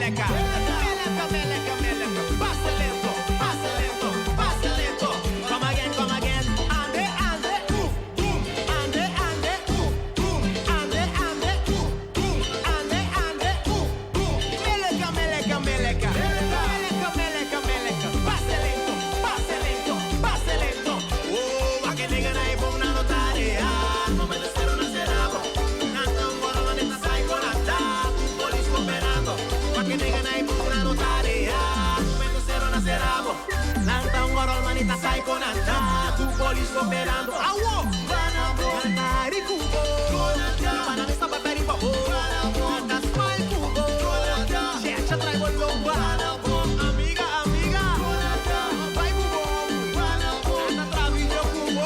meleca. Meleca, meleca, meleca. Passa lento, passa lento, passa lento. Come again, come again. Ande, ande, boom. Ande, ande, boom. Ande, ande, boom. Ande, ande, boom. Meleca, meleca, meleca. Meleca, meleca, meleca. Passa lento, passa lento, passa lento. Oh, ma che nega na ipo una notare. Ah, come te spero una serata. Nanta un buono ma netta sai con anda. Polis cooperando. Ma che nega na ipo una notare. Ah, come te spero una serata. Nanta un buono ma netta sai con anda. Tu polis cooperando. Awo, bana bana ricubo. Bana mi sta paperi papo. Nanta smile cubo. Cerca trai bolomba. Amiga, amiga. Vai cubo. Nanta travilho cubo.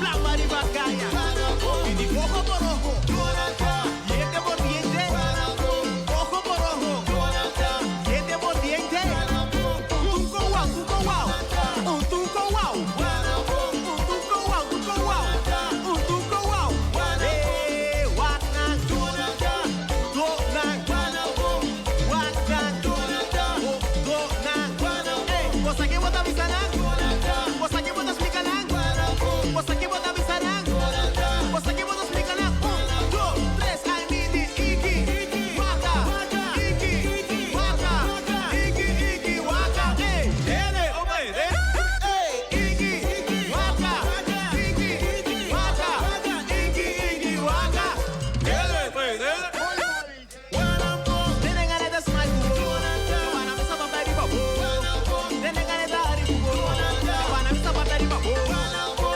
Blamba di bacaya. Y di poco por ojo. Diente por diente. Ojo por ojo. Diente por diente. Tuco wow, tuco wow. Un tuco wow. Un tuco wow, tuco wow. Un tuco wow. Wakna. Você que bota visanang? Você que bota explicanang? Você que bota visanang? Você que bota explicanang? 1, 2, 3, I mean it. Iki, waka, iki, waka, iki, waka. Hey, dele, iki, waka, iki, waka, iki, waka. Dele, dele. Dele gana da smile kubo. Wana misa papari papo. Dele gana da hari kubo. Wana misa papari papo.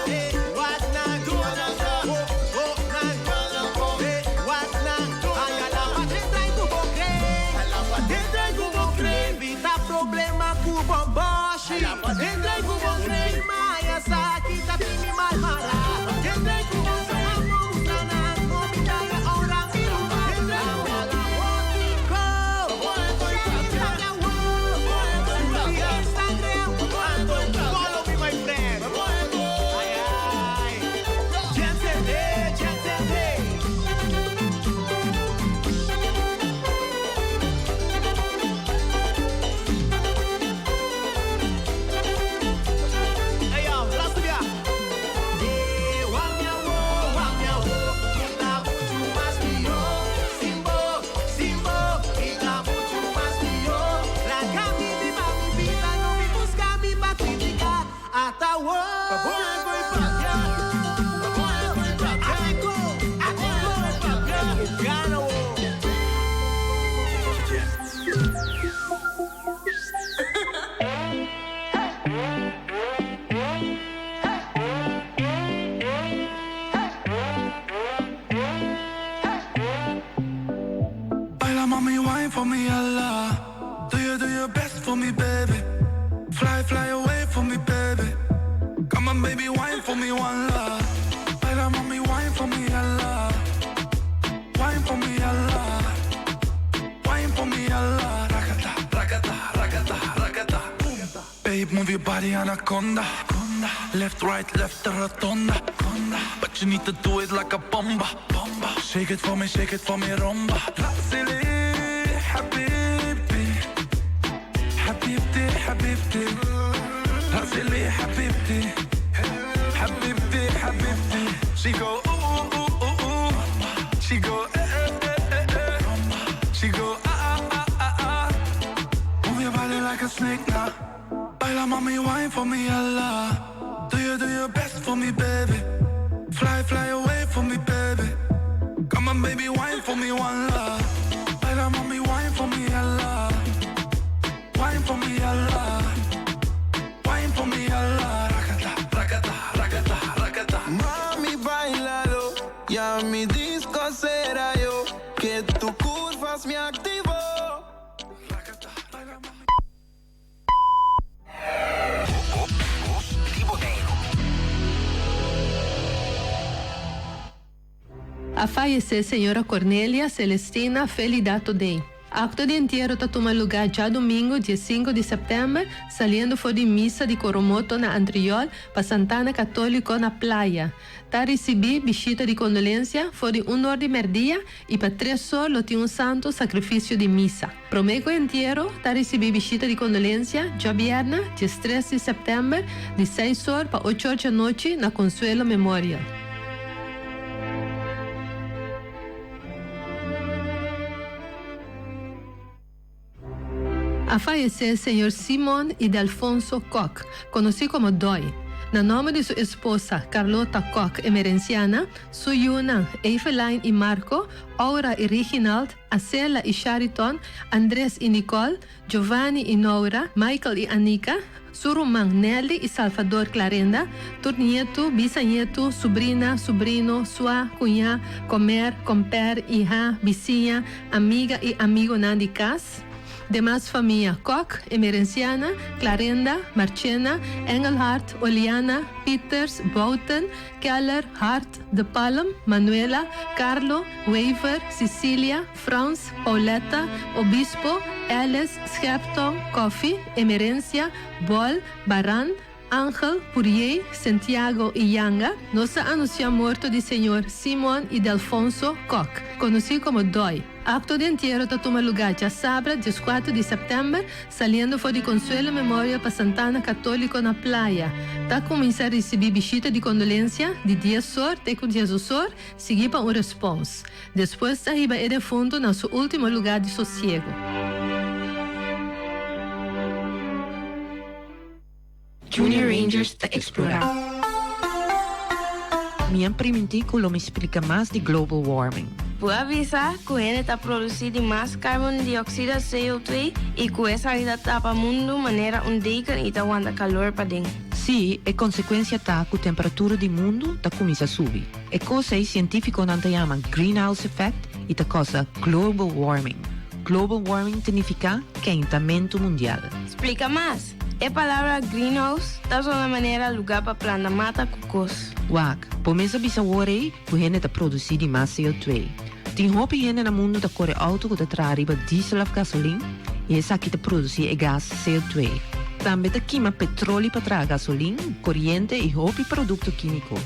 Hey, what na? Oh, na. Hey, what na? Ayala pa dentro kubo kre. Dentro kubo kre. Evita problema kubo boshi. Dentro kubo kre. Maya sakita timi malmara. Dentro kubo kre. Amo sana. Komidaya orang biru. Dentro kubo kre. Follow me, my friend. Ay, ay. Gentleman, gentleman. Hey, yo, luister ja. Wam ya wo. Ita mucho más mío. Simbo, simbo. Ita mucho más mío. La gami mi mami vida no me busca mi pa criticar. Hasta wo. Gana wo. Baila mami, wine for me, Allah. Do your best for me, baby. Fly away for me, baby. Come on, baby, wine for me, one love. Baila mami, wine for me, Allah. Wine for me, Allah. Wine for me, Allah. Rakata, rakata, rakata, rakata. Babe, move your body, anaconda. Left, right, left, the rotonda. But you need to do it like a bomba. Shake it for me, rumba. Rasili, habibti. Habibti, habibti. Rasili, habibti. Habibti, habibti. She go, ooh, ooh, ooh, ooh. She go, eh, eh, eh, eh, eh. She go, ah, ah, ah, ah, ah. Move your body like a snake now. Baila mami, wine for me, Allah. Do your best for me, baby. Fly away for me, baby. Come on, baby, wine for me, one love. Baila mami, wine for me, Allah. Wine for me, Allah. Wine for me, Allah. Rakata, rakata, rakata, rakata. Mami, bailalo, ya mi disco será yo, que tu curvas me activó. A fallecer senhora Cornélia Celestina Felidato Day. Acto de entierro está toma lugar já domingo, dia 5 de setembro, saliendo for de missa de Coromoto na Antriol para Santana Católico na Playa. Tá recebi visita de condolência for de 1 de merdia e para 3 horas lo tinha santo sacrifício de missa. Promeco entierro tá recebi visita de condolência já viernes, dia 3 de setembro, de 6 horas para 8 horas da noite na Consuelo Memorial. A falecer senhor Simon Ildefonso Koch, conhecido como Doi. Na nome de sua esposa Carlota Koch Emerenciana, sua Yuna, Eveline e Marco, Aura e Reginald, Acela e Chariton, Andrés e Nicole, Giovanni e Nora, Michael e Anika, Surumang Nelly e Salvador Clarenda, turnieto, bisnieto, sobrinha, sobrino, sua, cunhá, comer, comper, hija, vizinha, amiga e amigo Nandi Cas. Demais família Koch, Emerenciana, Clarenda, Marchena, Engelhardt, Oliana, Peters, Bouten, Keller, Hart, De Palm, Manuela, Carlo, Waver, Cecilia, Frans, Pauletta, Obispo, Alice, Schepton, Coffee, Emerencia, Bol, Baran, Ángel, Purier, Santiago e Yanga, nos anuncia morto de senhor Simon Ildefonso Koch, conhecido como Doi. Acto de entierro está toma lugar já sábado, dia 4 de setembro, saliendo for de Consuelo Memorial para Santana Católico na Playa. Tá começar a receber visita de condolência de 10 horas até com 16 horas, seguir para response. Depois arriba o defunto no seu último lugar de sossego. Junior Rangers da Explorar. Minha primitico me explica mais de global warming. Por avisar que ele está produzindo mais carbono dióxido CO2 e que essa ainda tapa o mundo de maneira ondica e aguenta calor para dentro. Sim, é consequência tá que a temperatura do mundo tá começa a subir. É coisa que científicos não chamam greenhouse effect e tá cosa global warming. Global warming significa quentamento mundial. Explica mais. A palavra greenhouse está uma maneira lugar para plantar mata cocos. Wak, por mesa bisa worry, que gente tá produzindo mais CO2. Tem roupa gente no mundo tá corre auto que tá trariba diesel of gasolina e essa aqui tá produzir gás CO2. Também tá queima petróleo para trazer gasolina, corrente e roupa produto químico.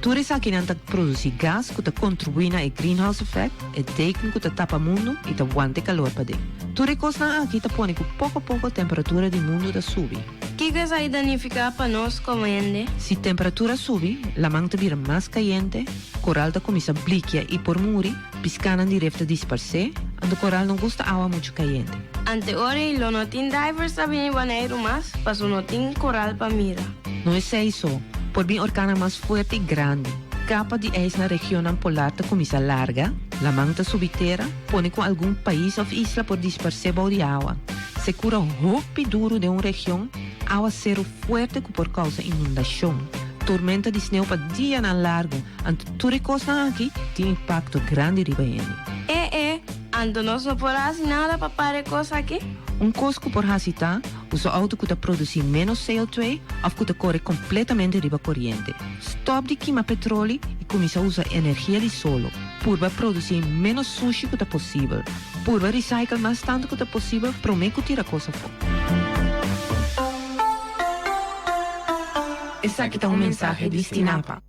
Tudo isso aqui não tá produzir gás que tá contribuindo ao greenhouse effect, é técnico que tá tapa mundo e tá aguanta calor para dentro. Tudo isso aqui tá põe que pouco a pouco a temperatura do mundo tá subir. Que isso aí danifica para nós como gente? Se a temperatura sube, la manta vira mais caliente, coral tá começa a bliquear e por muri, piscana direto disperse, e o coral não gosta de água muito caliente. Ante ora, lo não tem divers tá vindo banheiro mais, mas não tem coral para mira. Não é isso, por bem orcana mais forte e grande. Capa de eis na região polar tá começa larga, la manta subitera, põe com algum país ou isla por disperse de água. Se cura o roupa duro de uma região, água zero forte por causa de inundação. Tormenta de sneeuw para dia na largo, ante tudo coisa aqui tem impacto grande riba ele. Ante nós não podemos nada para parar coisa aqui? Cosco por hasita, usa auto que tá produzir menos CO2 ou que tá corre completamente riba corrente. Stop de queima petróleo e começa a usar energia de solo. Purba produzir menos sushi que tá possível. Purba recycle mais tanto que tá possível, prometo tirar coisa fora. Essa aqui tá mensagem de Stinapa.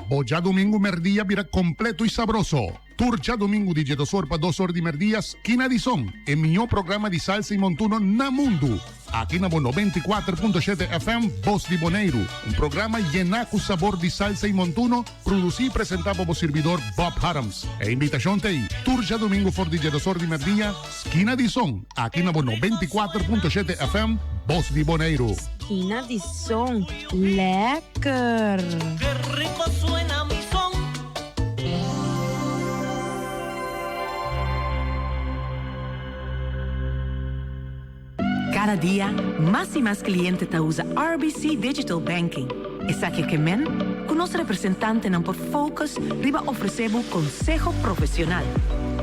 Hoy domingo merdia vira completo y sabroso. Tour ya domingo de Jetosor para 2 horas de merdia, esquina de son, en mi programa de salsa y montuno na mundo. Aqui na 94.7 FM, Voz de Boneiro. Programa llena com sabor de salsa y montuno, produzido e presentado por servidor Bob Harams. E invitación te aí. Tour ya domingo for de Jetosor de merdia, esquina de son. Aqui na 94.7 FM, Voz de Boneiro. Esquina de son. Lekker. Qué rico suena mi son. Cada día, más y más clientes te usa RBC Digital Banking. Esa que men, con nuestro representante não por focus, riba oferecemos consejo profesional.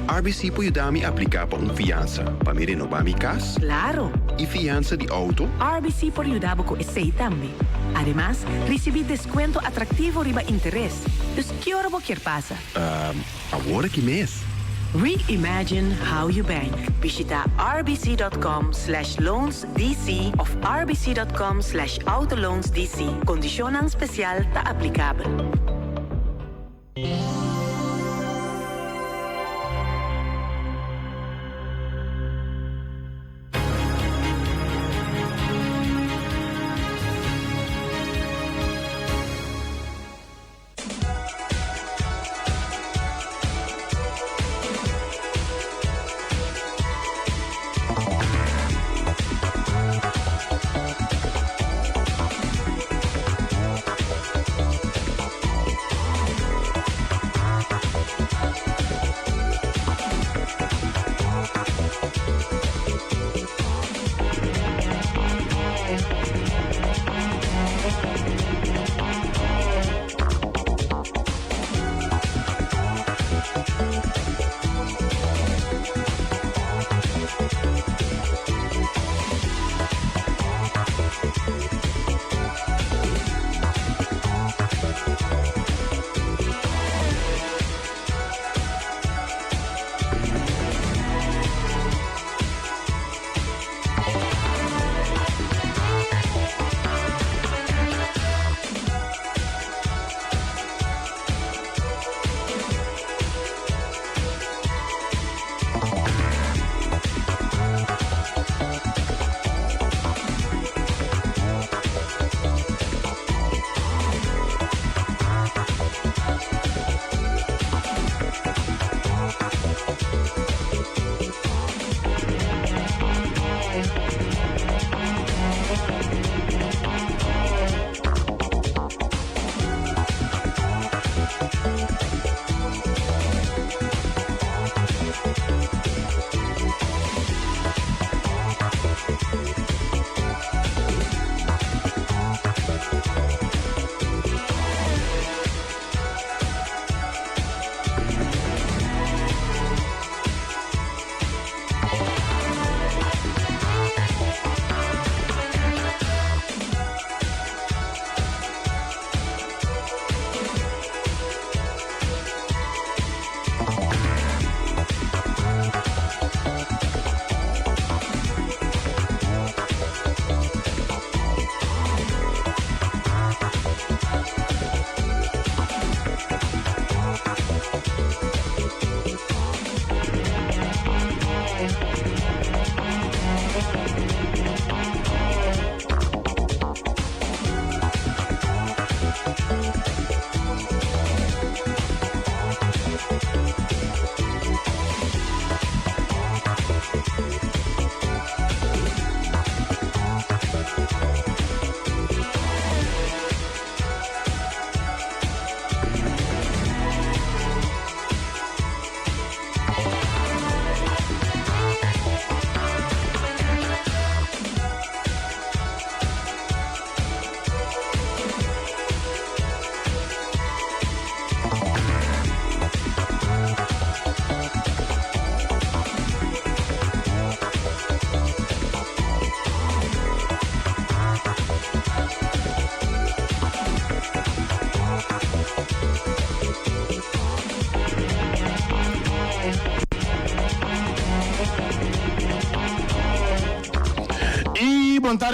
RBC pode ajudar-me a aplicar para uma fiança, para me renovar minha casa. Claro. E fiança de auto. RBC pode ajudar com esse também. Además, recibir descuento atrativo riba interés. Dus que hora você passa? Agora que mês? Reimagine how you bank. Visita rbc.com/loansdc of rbc.com/autoloansdc. Condicionan speciaal te applicabel.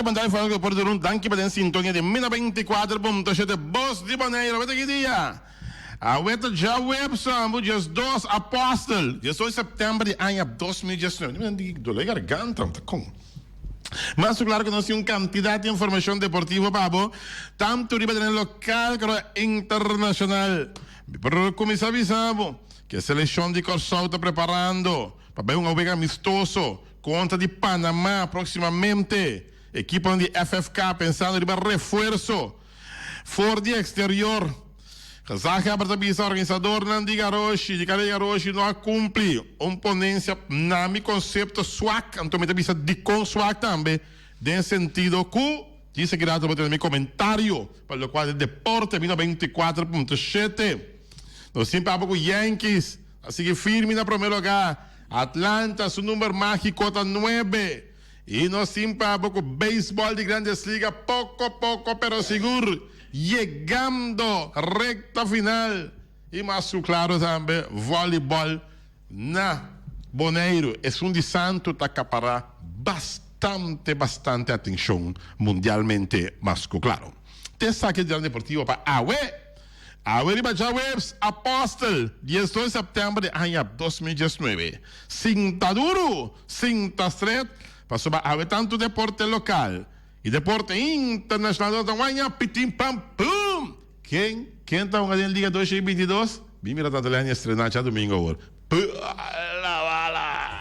Buongiorno, fanno che portare un danke per la sintonia di Mina 24.7 Boss di Bonaire. Weet je dia? Weet já website, moet je dos apostel. Je zo september de año 2019. Não digo do garganta, tá com. Mas claro que nós temos quantidade de informação deportiva para tanto riba no local como internacional. Pero como avisamos que a seleção de Corsão está preparando para um jogo amistoso contra de Panamá proximamente. Equipo de FFK pensando em refuerzo for de exterior. Zaga Bartabisa, organizador Nandi Garoshi, de Kale Garoshi não cumpre ponência na mi conceito swak, então me tabisa de com swak também, de sentido que disse que grato por ter meu comentário, para o qual o deporte vino 24.7. Nós sempre há pouco Yankees, assim que firme na primeiro lugar. Atlanta, su número mágico está 9. Y no siempre há pouco béisbol de Grandes Ligas, poco a poco, pero seguro, llegando recta final. Y más claro también, voleibol na Bonaire es un de santo que acapará bastante atención mundialmente más claro. Te saque del deportivo para Awe riba já webs Apostle 18 de setembro de ano 2019. Sinta duro, sinta estreito, para sobre tanto deporte local e deporte internacional da manhã, pitim pam pum. Quem está na Liga 2022? Mira a Atlanta estrenar já domingo agora. La bala.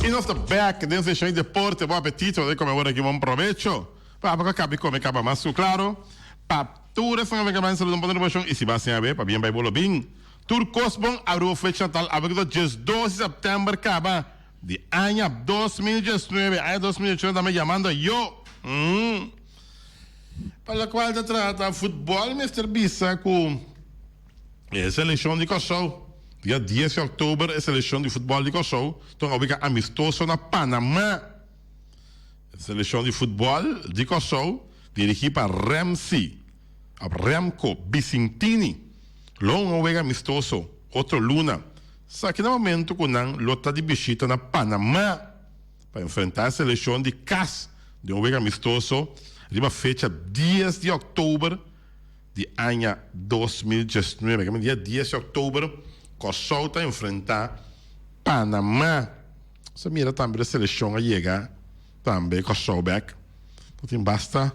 E nós estamos back dentro da sessão de deporte, bom apetite, vou comemorar aqui, bom provecho. Para que acabe acaba mais claro. Para tudo isso, vamos acabar em saúde, bom provecho. E se vai sem a ver, para bem vai bolo bem. Turcos bom, abriu a fecha natal, abriu dia 12 de setembro, acaba de ano 2019. Ano 2019 também chamando eu. Para a qual se trata futebol, Mr. Bisa, com a seleção de Kosovo. Dia 10 de outubro, a seleção de futebol de Kosovo. Então, fica amistoso na Panamá. A seleção de futebol de Kosovo, dirigida para Remco Vicentini. Longo fica amistoso, outro luna. Só que no momento, com a lota de visita na Panamá, para enfrentar a seleção de CAS, de um fica amistoso, arriba fecha 10 de outubro de ano 2019. Dia 10 de outubro, Kosovo está a enfrentar Panamá. Você mira também a seleção a chegar, também Kosovo back. Então basta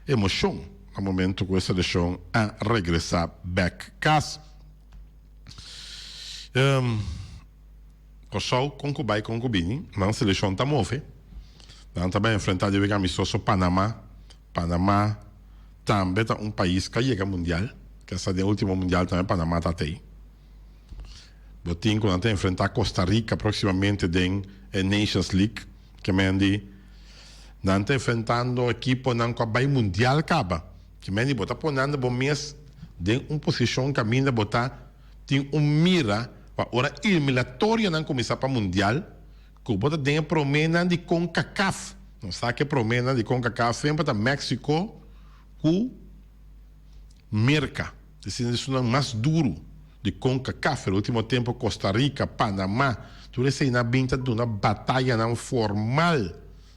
emoção no momento que a seleção a regressar back casa. Kosovo concubai concubini, mas a seleção está move. Então também enfrentar de amistoso Panamá. Panamá também é um país que chega mundial, que essa é o último mundial também Panamá está aí. Botinho quando até enfrentar Costa Rica proximamente na Nations League, que mendi não está enfrentando equipo não com o mundial acaba, que mendi botar ponendo bom mês de uma posição que ainda botar tem mira para hora eliminatória não começar para mundial, que bota tem promena de CONCACAF, não sabe que promena de CONCACAF sempre para México, com Merca, isso não é mais duro de CONCACAF, no último tempo Costa Rica, Panamá, tudo isso aí na binta de uma batalha não formal,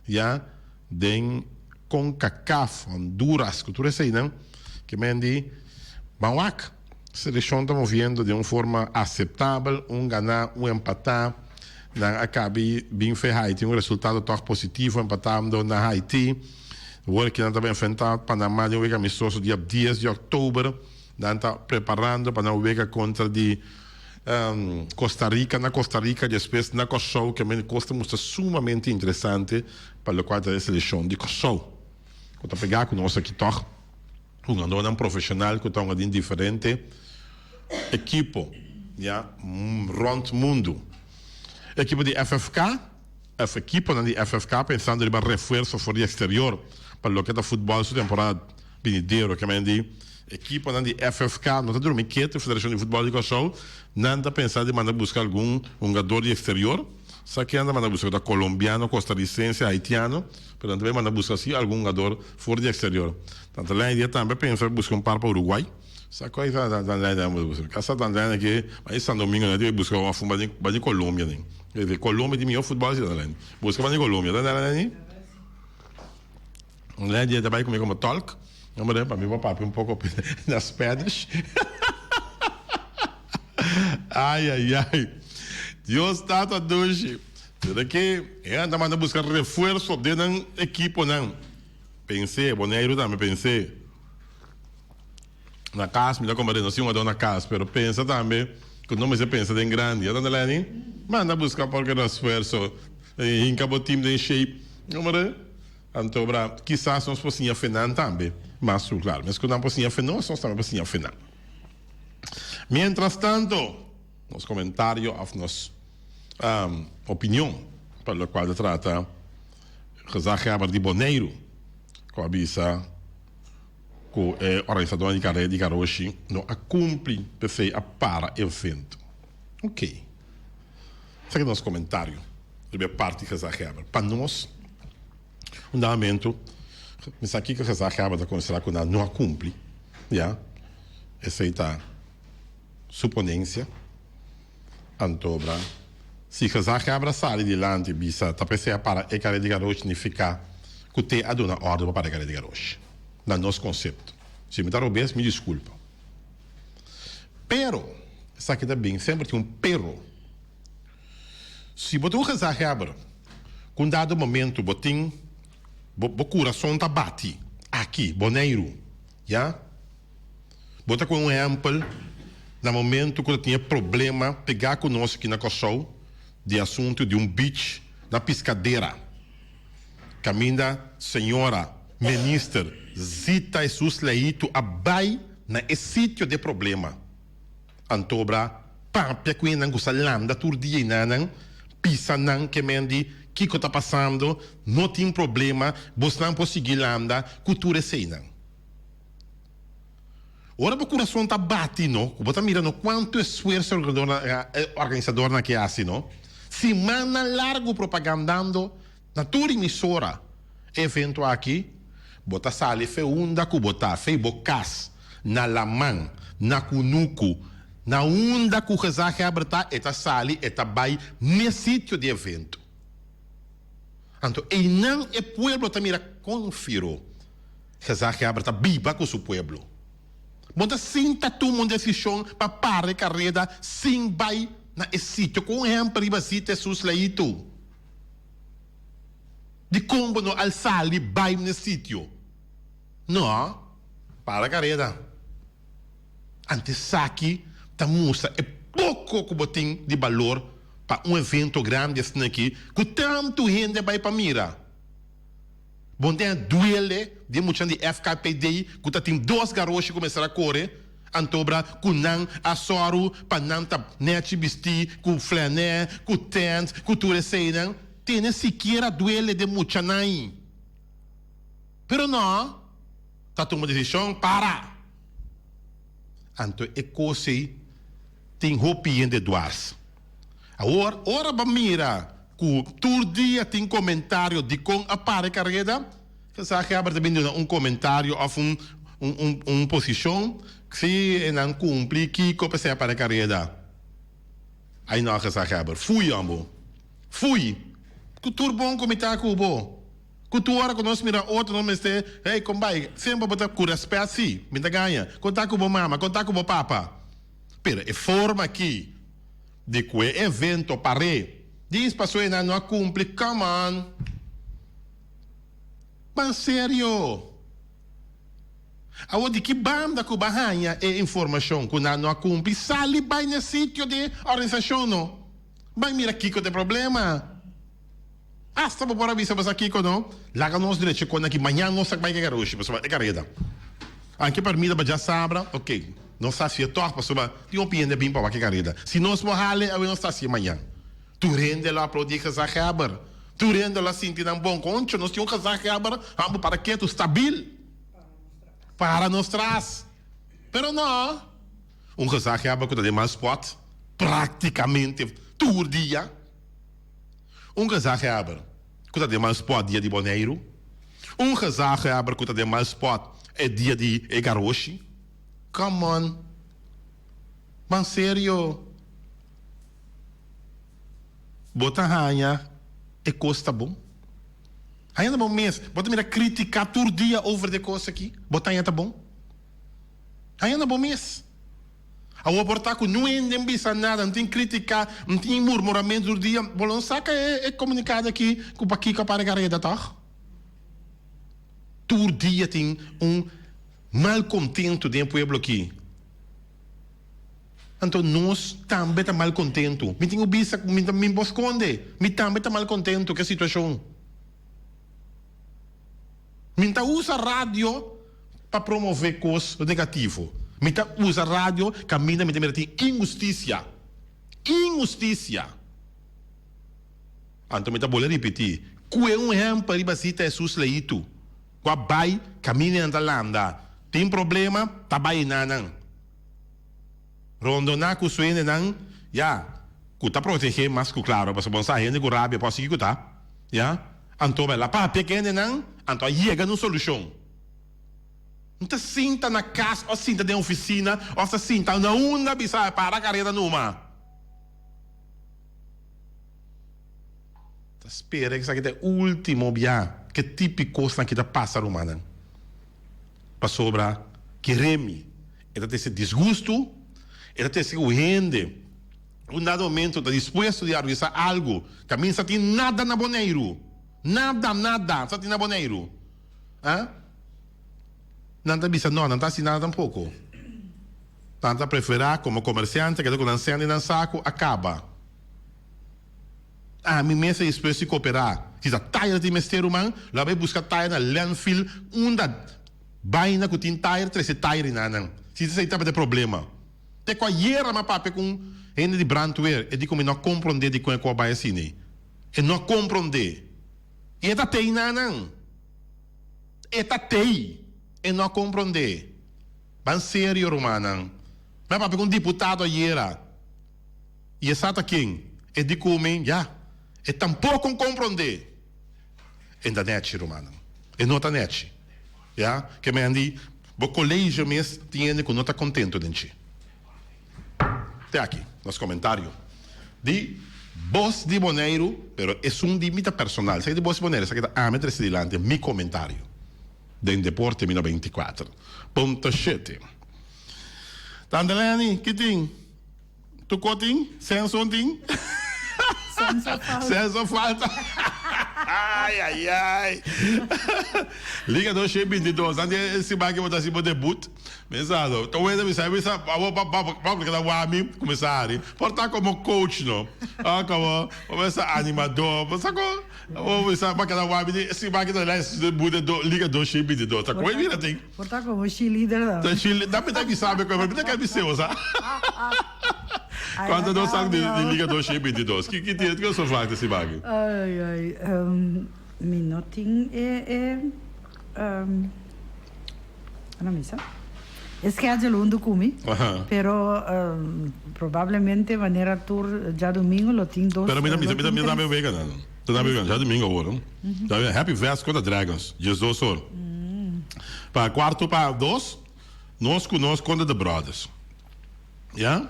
já, de CONCACAF, Honduras, tudo isso aí não, que mendi, Bauac, a seleção está movendo de uma forma aceitável, ganhar, empatar, acabe bem ferrado, tem um resultado tão positivo, empatando na Haiti, agora que não está bem enfrentado, Panamá, de um amistoso dia 10 de outubro, está preparando para não ver contra de Costa Rica. Na Costa Rica, depois na Kosovo, que me custa muito sumamente interessante para o quadro da seleção de Kosovo. Quando pegar com nós aqui, um andor profissional que está um diferente equipo, já, rond mundo. Equipo de FFK, equipo de FFK pensando em reforço fora exterior para o que é futebol essa temporada venidera, que me diz. Equipa de FFK, não está dormindo quieto, a Federação de Futebol de Kosovo, não está pensando em mandar buscar algum jogador de exterior, só que anda mandar buscar colombiano, costarricense, haitiano, mas também manda buscar assim, algum jogador fora de exterior. Tanto a ideia também pensa em buscar par para o Uruguai, só que aí está dando buscar. Casa está dando aqui, mas São Domingo não tem buscar uma fuma de Colômbia, né? Quer dizer, Colômbia de melhor futebol de lá, busca para de Colômbia, tá dando lá dia também comigo como talk. Para mim, vou papar um pouco nas pedras. Ai. Deus está a doce. Daqui, anda mandando buscar reforço de uma equipe, não. Pensei, Bonaire também pensei. Na casa, me dá como não sei uma dona casa, mas pensa também, que não me pensa em grande. E anda lá, manda buscar porque reforço. Em cabo time de shape. Então, quizás nós possamos afinar também. Mas, claro, mas quando não possamos afinar, nós também possamos afinar. Mientras tanto, nos comentários, a nossa opinião, para a qual trata a de Bonaire, com a visa que a organização de Karoshi não cumpre para o evento. Ok. Esse é o nosso comentário. riba parte gezag hebben. Para nós, fundamento, mas aqui que gezag hebben, dat considerar que não cumpre, ja, essa aí tá suponência, antobra. Se gezag hebben, sai de lande, bisa, tá pensando para a cara de garoto significa que te a dona ordem para a cara de garoto. No nosso conceito. Se me dá o bem, me desculpa. Pero, isso aqui também sempre tem pero. Se você rezar hebra, com dado momento, você o coração está bate aqui, boneiro, já? Você com um exemplo, no momento que tinha problema, pegar conosco aqui na Cossol, de assunto de beach na piscadeira. Caminha, senhora, ministra, zita Jesus leito abai na sítio de problema. Antobra, papia que não gosta landa turdia nanang, pisa nang que mendi, que está passando, não tem problema, você não pode seguir landa, cultura sei não. Ora o coração está batendo, você mirando quanto esforço o organizador na que hace, não? Semana largo propagandando na tua emissora, evento aqui, bota sali feunda ku bota fei bocas na lamang na kunuku na unda ku gezag aberta eta sali eta bai me sítio de evento. Anto e não é pueblo tamira confiro gezag aberta biba com seu pueblo. Bota sinta tu uma decisão para parar carreira sem bai na sítio com privacite sus leito. De como no al sali bai no sítio. Não, para a carreira. Antes aqui, a moça é pouco que botem de valor para evento grande assim aqui, que tanto gente vai para mira. Bom, tem duele de muitos de FKPD, que tem 2 garotos que começaram a correr, antobra, com não a soro, para não tá net vestir, com flané, com tent, com tudo isso aí, não. Tem sequer duele de muitos não. Pero não. Tá tomando decisão, para. Então, é coisa tem roupinha de duas. Agora, ora mira, que todo dia tem comentário de com a para carreira, que sabe que também comentário ou posição que se não cumpre, que começa a para carreira. Aí não que sabe, fui amor, fui. Que tudo bom comentário com o bom. Cultura que nós mira outro nome este, hey, combai, sempre botar com respeito assim, me dá ganha, contar com o mama, contar com o papa. Pero é forma aqui de que o evento pare, diz passou e não cumpre, come on. Mas sério. Agora de que banda que barranha é informação que não cumpre, sali vai no sítio de organização não. Vai mira aqui que tem problema. Hasta por avisa para aqui não, lá nós direito quando aqui manhã nós vai que garoto, pessoal, é carreira. Aqui para mim já sabe, ok, não está se toca, pessoal, tem opinião bem para que carreira. Se nós morrale, eu não está se amanhã. Tu rende lá para o dia que já acabar. Tu rende lá sentir um bom concho, nós temos que já acabar, vamos para que tu estabil. Para nós traz. Pero não. Já acabar com o mais spot, praticamente todo dia. Gezag hebben, que de mais spot dia de Boneiro. Gezag hebben, que de mais spot é dia de Egaroshi. Come on. Mas sério. Bota ranha e costa bom. Ranha tá bom mesmo. Bota mira criticar todo dia over de coisa aqui. Bota ranha tá bom. Ranha tá bom mesmo. A oportar que não é nem bisa nada, não tem crítica, não tem murmuramento do dia, bolão saca é comunicado aqui com o Paquica para a carreira, tá? Todo dia tem malcontento dentro do pueblo aqui. Então nós também estamos malcontento. Me tenho bisa, me esconde, me também está malcontento com a situação. Me usa rádio para promover coisas negativas. Mita usa rádio, caminha, mita tem injustiça. Injustiça. Então, mita vou repetir. Que é exemplo para ibasita Jesus leito. Que vai, caminha na landa. Tem problema, tá vai nanang. Rondona ku suene nang, ya. Kuta proteger mas ku claro, basta bom sair de rabia posso que kuta. Ja? Anto bela pa pequena não, anto chega numa solução. Não te sinta na casa, ou sinta na oficina, ou se sinta na onda bisa para a carreira numa. Espera que isso aqui é o último dia, que típico coisa que passa romana. Para sobrar que remi, ele tem esse desgosto, ele tem esse rende. Um dado momento está disposto de realizar algo, que a mim não tem nada na boneiro. Nada, só tem na boneiro. Ah? Não está não está assinando tampouco. Tanta preferir como comerciante, que com anciano e saco, acaba. A mim mesmo é disposto a cooperar. Se a taia de mestre humano, lá vai buscar taia na landfill, baina que tem taia, três taia e nada. Se você tem problema. Te com a hiera, mas papai com gente de brandweer, e de como não compreender de como é vai assim. E não compreender. E é tei nada. É tei. E não compreender. Ban sério, romana. Mas papai com um deputado a hiera. E essa tá quem? E de como, já. E tampouco compreender. E da net, romana. E não tá net. Já? Que me andi, o colégio mesmo tem que não está contente dentro. Até aqui, nos comentários. De Voz de Boneiro, pero é um limite personal. Sai de Voz de Boneiro, sai da meter se dilante, mi comentário. Den Deporte 24.7. Tandelani, que tem? Tu cotin? Senso tem? Senso falta. Ai. Liga do Cheio de Dois. Antes esse bagulho botar assim pro debut. Pensado. Então o Eda me sabe, vamos que dá o ami começar. Portar como coach não. Ah, como começar animador. Sacou? Vamos saber que dá o ami esse bagulho lá esse debut Liga do Cheio de Dois. Tá com ele tem. Portar como cheerleader não. Tá cheerleader. Dá para saber como é que é seu, sabe? Quando não sabe de Liga do Cheio de Dois. Que tem que eu sou falar desse bagulho. Ai. Minutinho não me sabe. Schedule undo come, pero probabilmente maneira tour já domingo lo tem dois. Pero me dá meu vega não. Tu dá meu vega já domingo agora. Tá vendo? Happy Vest contra Dragons. Jesus só. Para quarto para dois, nós contra The Brothers. Já?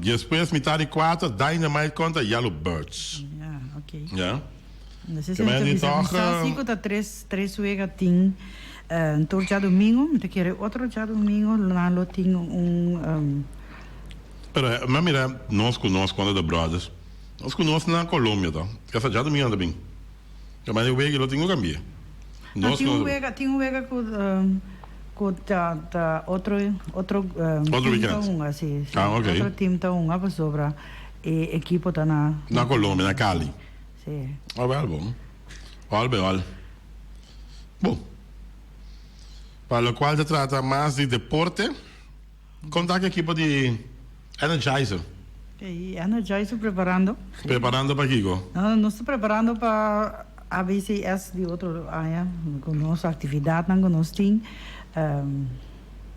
Depois metade quatro, Dynamite contra Yellow Birds. Ok. Já? Cinco tá três vega tem tour já domingo, te quer outro já domingo, lá lo tem Pero, mas mira, nós contra The Brothers. Nós conosco na Colômbia, tá? Que essa já domingo também. Mas eu vejo que lo tenho que cambiar. Tem um vega com outro weekend. Assim, ok. Outro time tá para sobra e equipo tá na Colômbia, na Cali. Sim. Bom. Olha. Bom. Para o qual se trata mais de deporte, contar com a equipe de Energizer. Energizer preparando. Preparando para Kiko? Nós estamos preparando para a ABCS de outro área, com nossa atividade, com nós tem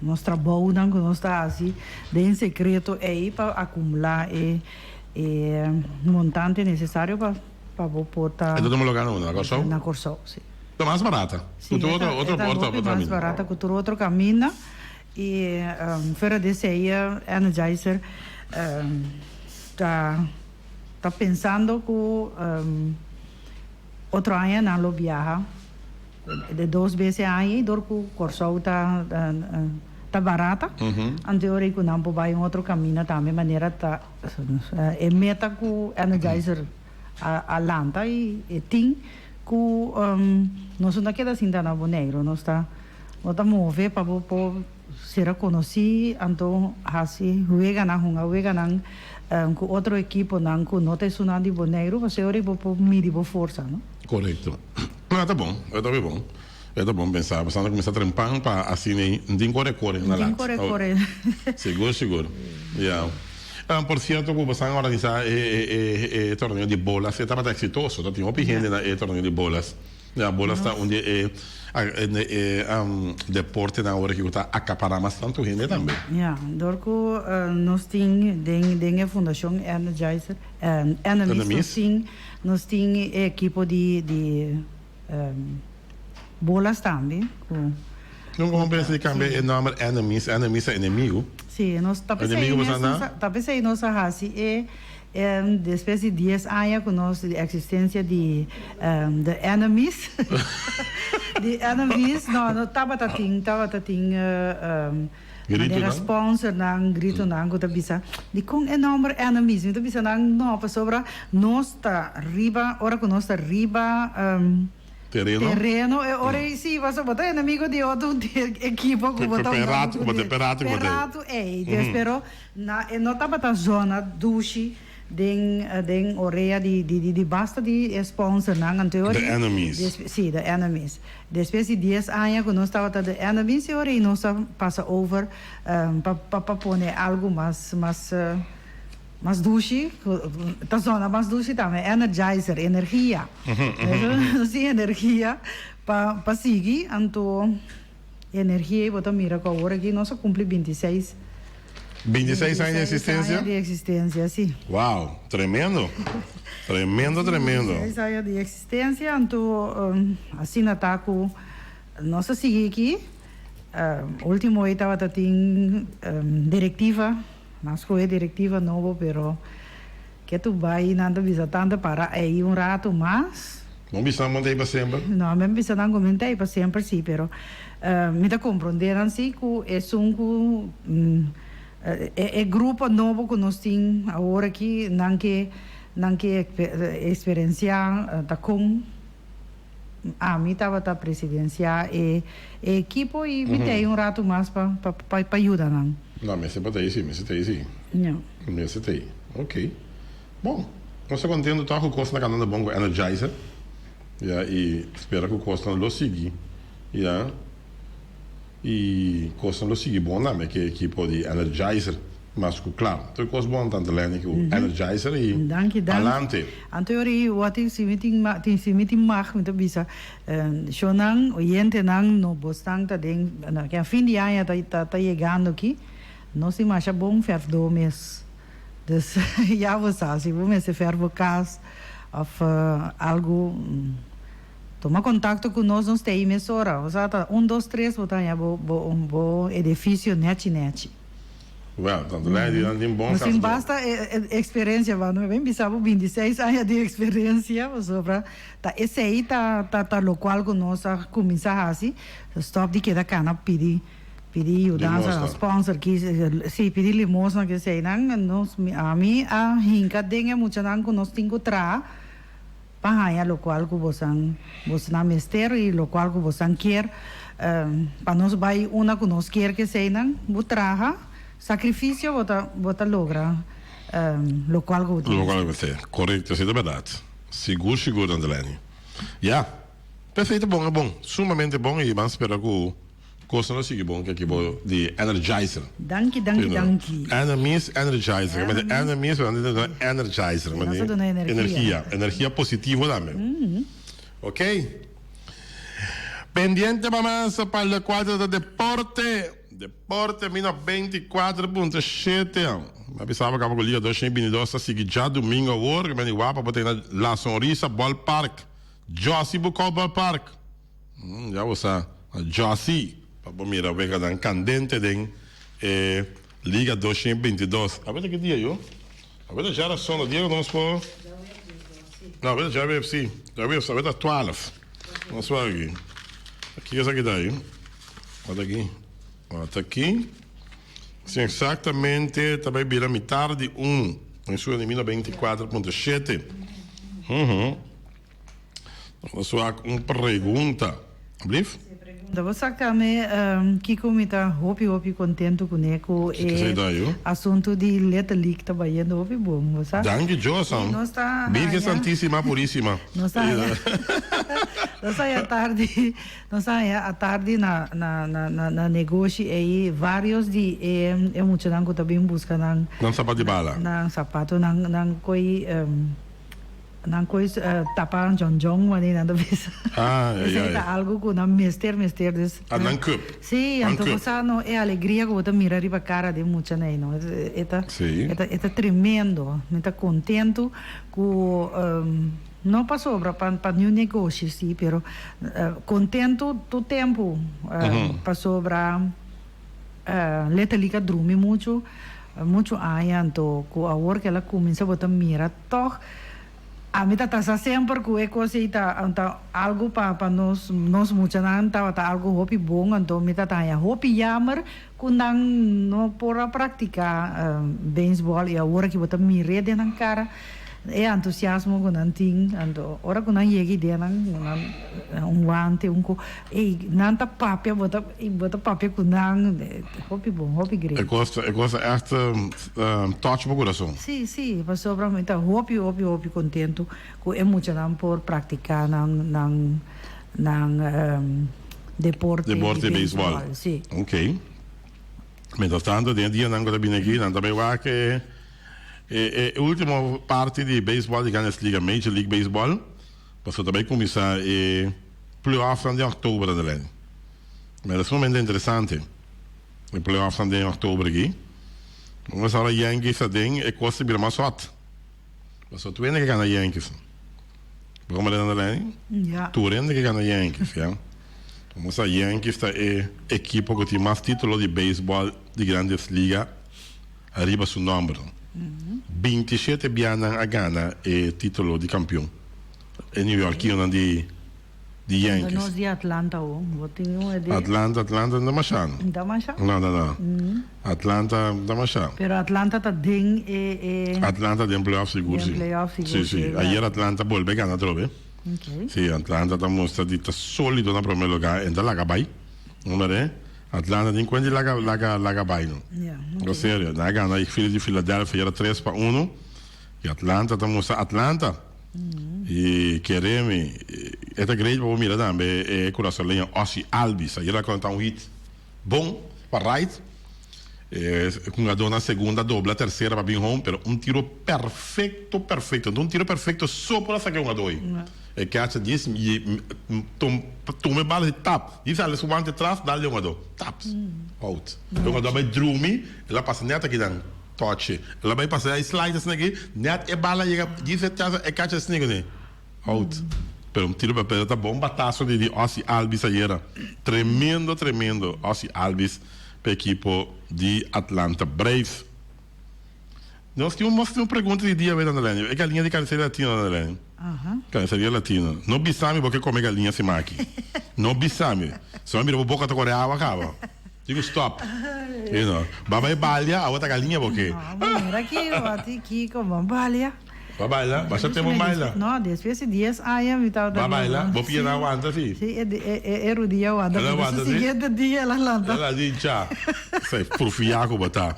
nosso trabalho, com nós está assim, de secreto aí para acumular e montante necessário para botar. É todo lugar na Corsol? Na Corsol, sim. É mais barata. Sim, outra mais barata que outro caminho e fora desse aí Energizer tá pensando que outro ano não viaja de 2 vezes aí dor que o Corsol tá barata. Anterior que não vai outro caminho também maneira tá é meta que o Energizer Atlanta e tem que nós não queda assim na Boneiro, nós tá mover para ser conhecido, então assim juega na com outro equipo não com não tem nada de Boneiro, você ora por medir força, não? Correto. Tá bom, bom. Tá bom pensar, passando a começar a trampar para assim nem tem corre na lá. Corre. Seguro. Yeah. Por cierto, que você organizar torneio de bolas, você estava exitoso, tá? Tinha uma gente na torneio de bolas. Ja, bola sta onde deporte na hora que está acaparar bastante gente também. Ja, dorko nós tem fundação Energizer, Enemies, nós tem equipo de bolas também. Não como pensa que também é nome Enemies é inimigo. Sim, nós tá pensando nós assim de espécie de 10 anos com nós de existência de Enemies. De Enemies, não tava maneira sponsor nang grito nang kuta bisa di kong enorme enemies então bisa nang no pa sobra nós tá riba ora com nós tá riba terreno e ora sì va so botar inimigo di outro equipo com botar perato espero na e no tava ta zona dushi den orea di basta di sponsor nang anterior the enemies the enemies después de 10 anos que nós estava the enemies e ora nós passa over para poner algo mais dushi ta zona mais dushi também energizer energia sim energia para seguir então energia e botar mira com agora que nós cumpre 26 anos de existência? Sim. Uau, tremendo. Tremendo. 26 anos de existência, então, assim, ataco, nossa seguir aqui, último aí estava tendo diretiva, mas foi diretiva nova, pero que tu vai nada visitando para aí rato mais. Não precisa manter para sempre? Não, não precisa não comentar para sempre, sim, pero me dá compreender assim que é é grupo novo que nós temos agora aqui, não que experiência tá com a mim estava a presidenciar e equipo e me tem rato mais para ajudar não. Não, mas você pode ir sim, Não. Mas você tem, ok. Bom, nós estamos contentes tá com o custo na canal da Bongo Energizer, e espero que o custo não siga, e coisa não seguir bom nome que equipe de Energizer mas claro tu coisa bom tanto lá que o Energizer e alante anterior o ating simiti mag muito bisa shonang oyente nang no bostang ta den na que a fim de ano tá chegando aqui não se mais bom fer do mês dus ja você sabe vamos se fer vocas of algo toma contato com nós tem emissora, ou seja, 1, 2, 3, botar já bo edifício net. Well, tanto lá de bom. Mas basta experiência, não é bem bizarro, 26 anos de experiência, sobre tá esse aí tá local com nós a começar assim, stop de que da cana pedir ajuda, sponsor que se pedir limosna que sei não, a mim a hinca dengue muito não com nós tinha tra para lo qual que você mistério e lo qual que você quer para nós vai uma que nós quer que seja não traga sacrifício bota logra lo qual que você correto, isso é verdade seguro Andelani perfeito, bom, é bom sumamente bom e vamos esperar que o coisa não siga bom que aqui de Energizer danke Enemies Energizer mas Enemies Energizer energia positiva também ok pendiente para o quadro do deporte 24.7 mas pensava que a Liga 2022 seguir já domingo agora que vai para botar na La Sonrisa Ball Park Jossy Bucol Ball Park já você Jossy para mira vega dan candente den Liga 2022 a ver que dia eu a ver já era só no dia vamos por não a ver já vai sim já vai saber da 12 vamos ver aqui essa aqui daí olha aqui sim exatamente também vira metade de 1 em sua de 24.7 vamos ver uma pergunta Brief? Você também Kiko me tá hopi contento com o assunto de letra que tá baiando hopi bom, você? Danke Josan. Virgem Santíssima Puríssima. Nós sai à tarde na negócio aí vários de muito nango também busca não sapato de bala. Não sapato não coi não coisa tapar John mas nada vez. É algo que não mister des. Não cup. Sim, então você não é alegria que você mira riba cara de muita né, não. É tremendo, me tá contento com não passou para nenhum negócio, sim, pero contento do tempo passou para letelica drume muito então com a hora que ela começa a botar mira toch a mim tá sempre com coisa então algo para nós muito não tá algo hobby bom então me tá hobby jammer quando não por praticar beisebol e a hora que botar mira de na cara é entusiasmo com nanting então ora com nan yegi de nan guante nanta papia bota papia com nan hobby great. É coisa echt touch meu coração. Sim, passou para mim tá hobby contento com emocionante por praticar nan deporte de beisebol. Sim. Ok. Mientras tanto, dia não agora bem aqui, não também vai que a última parte de beisebol de Grandes Liga, Major League Baseball, passou também começar a playoff de outubro da lei. Mas é um momento interessante. O playoff de outubro aqui. Mas agora Yankees ding é coisa de mais hot. Passou tu ainda que ganha Yankees. Vamos lá na lei? Ja. Tu ainda que ganha Yankees, ja. Mas a Yankees é a equipe que tem mais títulos de beisebol de Grandes Liga arriba seu número. 27 bianan a Ghana e título de campeão. Em New York, de Yankees. Nós de Atlanta, Atlanta não machado. Não. Atlanta não machado. Pero Atlanta tá ding Atlanta tem playoff seguro, sim. Sim. Ayer Atlanta volve a ganhar trove. Okay. Sim, Atlanta tá mostrando que tá sólido no primeiro lugar, ainda lá vai. Não é? Atlanta tem quando lá vai não. Ou seja, na Gana e filho de Filadélfia era 3-1 e Atlanta tá mostrando Atlanta. E queremos é grande para mirar também é coração lenha Ozzy Albies, aí ela conta hit bom para right. Com a dona segunda dobla, terceira para bem home, pero tiro perfeito. Então tiro perfeito só para sacar uma doi. É que acha disso e tome bala de tap. Diz ela subante atrás, dá-lhe uma do taps. Out. Então quando vai drumi, ela passa neta aqui dan touch. Ela vai passar a slide assim aqui, net é bala chega, diz é que acha assim né. Out. Pero tiro para tá bom bataço de Ozzy Albies aí era tremendo Ozzy Albies para a equipe de Atlanta Braves. Nós tínhamos uma pergunta de dia, Andalene. É galinha de carniceria latina, Andalene. Carniceria latina. Não bisame porque come galinha se maqui. Não bisame. Só mira a boca da coreana, acaba. Digo stop. You know. Baba é balha, a outra galinha porque. Não, mira aqui como balha. Vai bailar? Basta ter uma baila. Não, después de 10 anos me tava. Vai bailar? Vou pedir na aguanta, filho. Sim, é o dia aguanta. No seguinte dia ela landa. Ela diz já. Sai pro fiaco botar.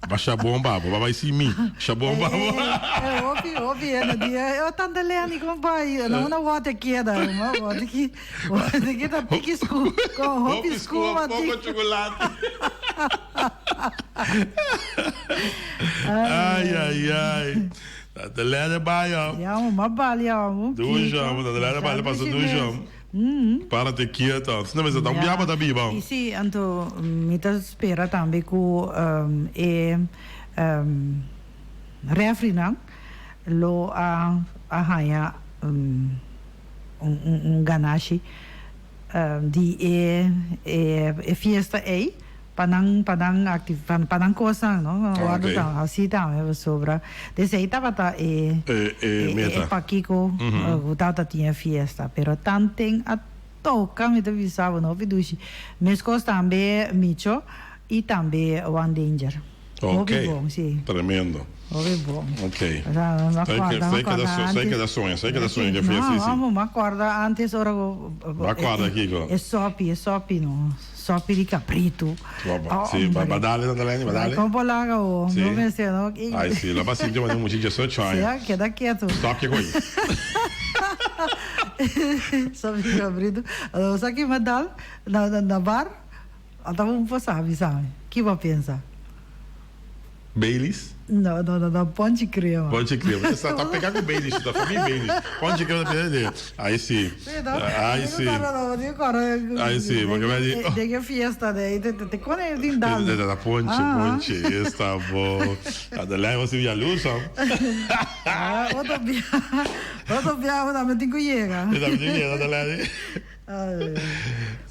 Baixa bomba, vai sim mim. Baixa bomba. Ouvi, no dia. Eu tanta lendo com pai. Não volta aqui, não. Volta aqui tá pique escuro. Com roupa escura. Pouco chocolate. Ai. De lede baia. Ja, uma balha. Dois jambos, de lede baia passou 2 jambos. Para te quieto. Senão você dá biaba da biba. E sim, então, me tá espera também com refri não. Lo a raia ganache de fiesta aí. Padang aktif padang kosan no wadu ta asita me sobra deseita bata pakiko utata tinha fiesta pero tanten a toca me avisava no vidushi mescos também micho e também one danger. Ok. Bom, sim. Tremendo. Bom. Ok. Sei que da sonha que fez assim. Vamos, me acorda antes hora. Acorda aqui, é sopi no. Sopi di caprito. Sì, va dale, Andalene. Come laga o non mi sei, no? Ah, sì, la passiva ma non ci so cioè. Sì, da quieto. Stop che coi. Sopi di caprito. Allora, sa che mi dal na bar? Andava un po' sabe. Chi va pensa? Baileys? Não, ponte crema. Ponte crema. Você tá pegando com Baileys, tá família Baileys. Ponte crema da dele. Aí sim. Aí sim. Aí sim, porque vai dizer. Tem que fiesta daí, tem quando é de dar. Da ponte, está bom. Adelaide, você via luz, ó. Outro viagem, também tem que chegar. Também tem que chegar, Adelaide.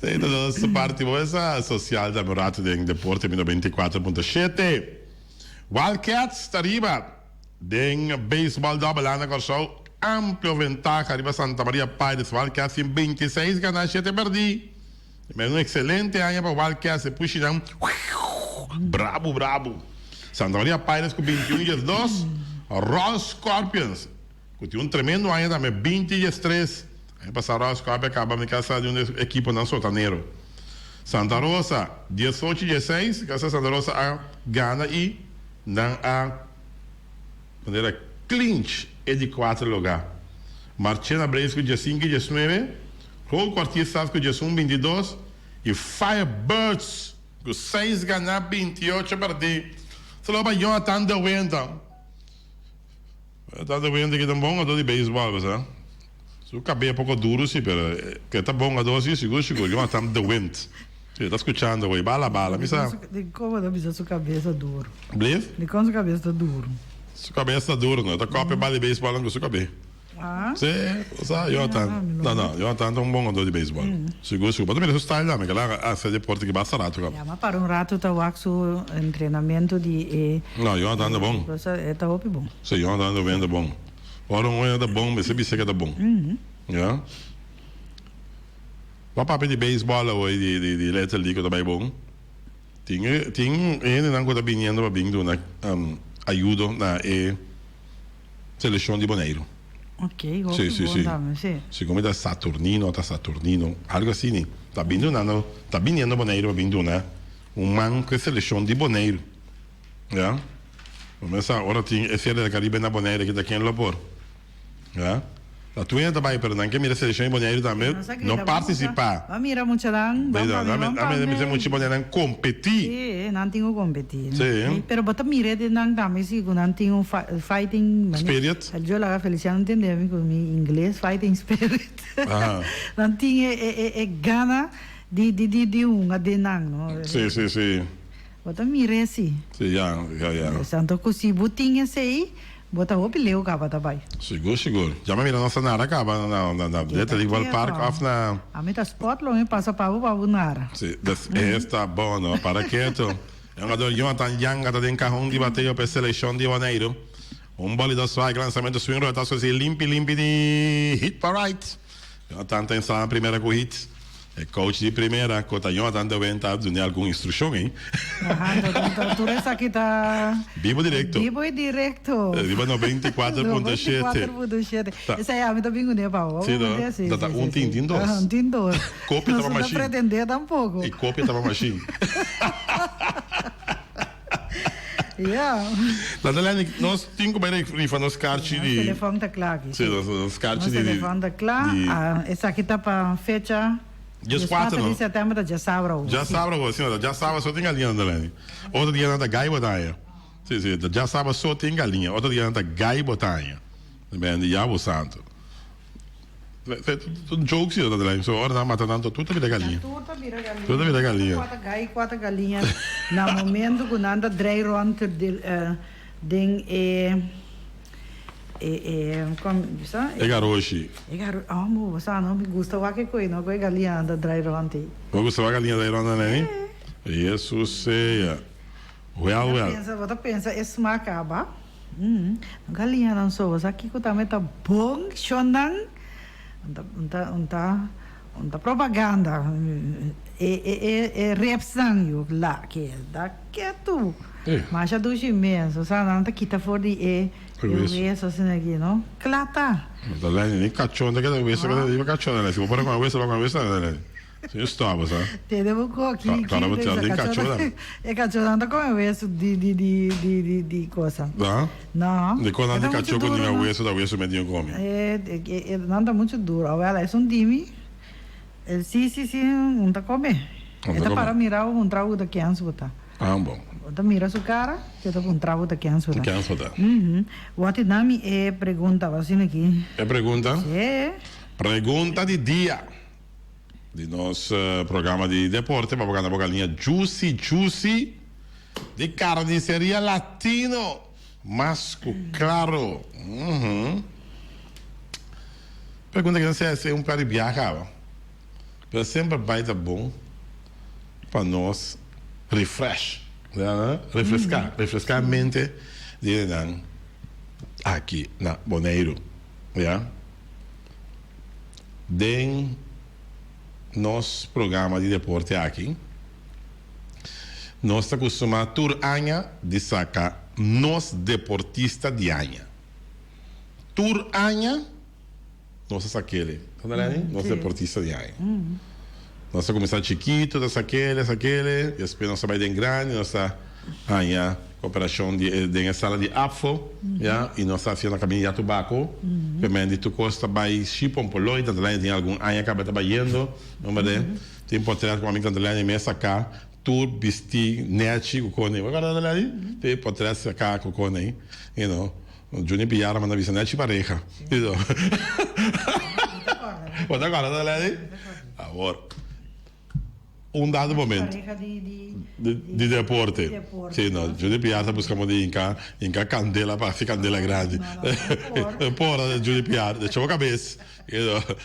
Então, nossa parte essa social da Murato de Deporte 94.7. Wildcats está arriba. Den baseball double anda corso. Amplia ventaja arriba Santa Maria Pires. Wildcats em 26 ganas 7 perdi. Mas um excelente ano para Wildcats. Se puxa down. Brabo. Santa Maria Pires com 21-2. Royal Scorpions. Com um tremendo ano também. 20-3. Aí passaram Royal Scorpions. Acabamos de casa de equipe não sotaneiro. Santa Rosa 18-16. Casa Santa Rosa gana e não a maneira clinch é de 4 lugar. Marchena Bresco dia 5 e 19, Rol Cortiz com dia 1-22 e Firebirds com 6 ganhar 28 perder. Se logo vai Jonathan de Wenda. Jonathan de Wenda que é um bom jogador de beisebol, você? Seu cabelo é pouco duro, sim, mas que tá bom jogador, sim, seguro. Jonathan de Wenda. Você tá escutando, güey, bala, me sabe? De como não precisa sua cabeça duro. Beleza? De como sua cabeça tá duro. Sua cabeça tá duro, não? Tá cópia bala de beisebol não com sua cabeça. Você, Jonathan. Não, Jonathan é um bom jogador de beisebol. Seguro. Mas também é style lá, mas lá é deporte que basta rato. Mas para rato tá o seu treinamento de. Não, Jonathan é bom. Tá bom. Sim, Jonathan é bom. Ora um é bom, mas você bicha que é bom. Já? O papel de beisebol hoje de Little League também é bom. Tem ainda não está vindo para vir na ajuda na seleção de Boneiro. Ok, sim. Se como da Saturnino, algo assim, né? Tá vindo Boneiro, vindo na manco seleção de Boneiro. Já? Começa agora tem esse da Caribe na Boneiro que daqui em Labor. Já? A tua ainda vai, mas não que mira seleção em Boneiro também, não participar. A mira muito lá, vamos muito Boneiro competir. Sim, não tenho competir. Sim. Pero bota mira de não também se não tenho fighting spirit. Eu lá Feliciano entendeu com inglês fighting spirit. Não tinha gana de não. Sim. Bota mira assim. Sim, já. Santo cosi butinha sei. Bota o pileu acaba também. Seguro. Já me mira nossa nara acaba na Little League Park off na. A meta spot lo passa para o nara. Sim, está bom, não? Para quieto. É um jogador Jonathan Young está em carrão de bateria para a seleção de Boneiro. Bola da swag, lançamento swing, rotação assim, limpe de hit para right. Jonathan tem só a primeira com hit. É coach de primeira, cota Jonathan de Wenta, de alguma instrução, hein? Tudo isso aqui tá... Vivo direto. Vivo 94.7. Essa é a minha bingo, né, Paulo? Sim, tá um tintim dois. Um tintim dois. Cópia tava machine. Não pretender tampouco. E cópia tava machine. Nadalene, nós temos que rifa nos cartas de... O telefone tá claro aqui. Sim, nos cartas de... O telefone tá claro. Essa aqui tá para fecha... Dia 4 de setembro já sabe. Já sabe, senhora. Já sabe, só tem galinha, Nadalene. Outro dia anda gai botanha. Sim. Já sabe, só tem galinha. Outro dia anda gai botanha. Bem, de Yabo Santo. Tudo jogo, senhora, Nadalene. Só hora da matando tudo vira galinha. Tudo vira galinha. Quatro galinhas. No momento que anda drei ronde garoshi. Amor, você não me gusta o que coisa, não é galinha anda dry ronde. Não gusta a galinha dry ronde, né? Jesus seja. Well. Você pensa, esse macaba. Galinha não sou, você aqui que também tá bom, chonan. Tá propaganda. Reação lá que dá quieto. Mas já duas imenso, sabe? Não tá quita fora de eu vejo assim aqui, não? Clata. Nadalene, nem cachorro, que é cachorro, né? Se vou pôr com a cabeça, Nadalene. Sim, estava, sabe? Entendeu? Aqui. Claro, vou tirar nem cachorro. É cachorro, não tá com o osso de coisa. Não. De quando anda cachorro com o osso medinho come. Não tá muito duro. Olha, é um time. Sim, não tá comendo. É para mirar um trago da criança, botar. Bom. Oda mira su cara, que tô com travo da canso. Tu canso da. Wat nami é pergunta, was aqui. É pergunta? Sim. Pergunta de dia. De nosso programa de deporte, para pegar na bocalinha Juicy de carniceria latino. Masco claro. Pergunta que não sei se é um par de viajar. Mas sempre vai dar bom para nós refrescar a mente de aqui na Bonaire, den nosso programa de deporte aqui nós está acostumado tur anha de sacar nós deportista de anha tur anha nós aquele nós deportista de anha nós começar chiquito nós aquele depois nós vai de grande nós anha cooperação de sala de AFO e nós fazendo a caminho de tubaco que tu costa vai chipom poloi tanto lá tem algum anha que está indo não tem portrait com a minha tanto mesa cá tur bisti net com cone agora lá tem portrait cá com cone you know Juni Piara manda visita net pareja pode agora lá agora dado momento de deporte. Sim, não. Júlio Piazza buscamos de Inca candela para ficar candela grande. Porra, Júlio Piazza, deixa a cabeça.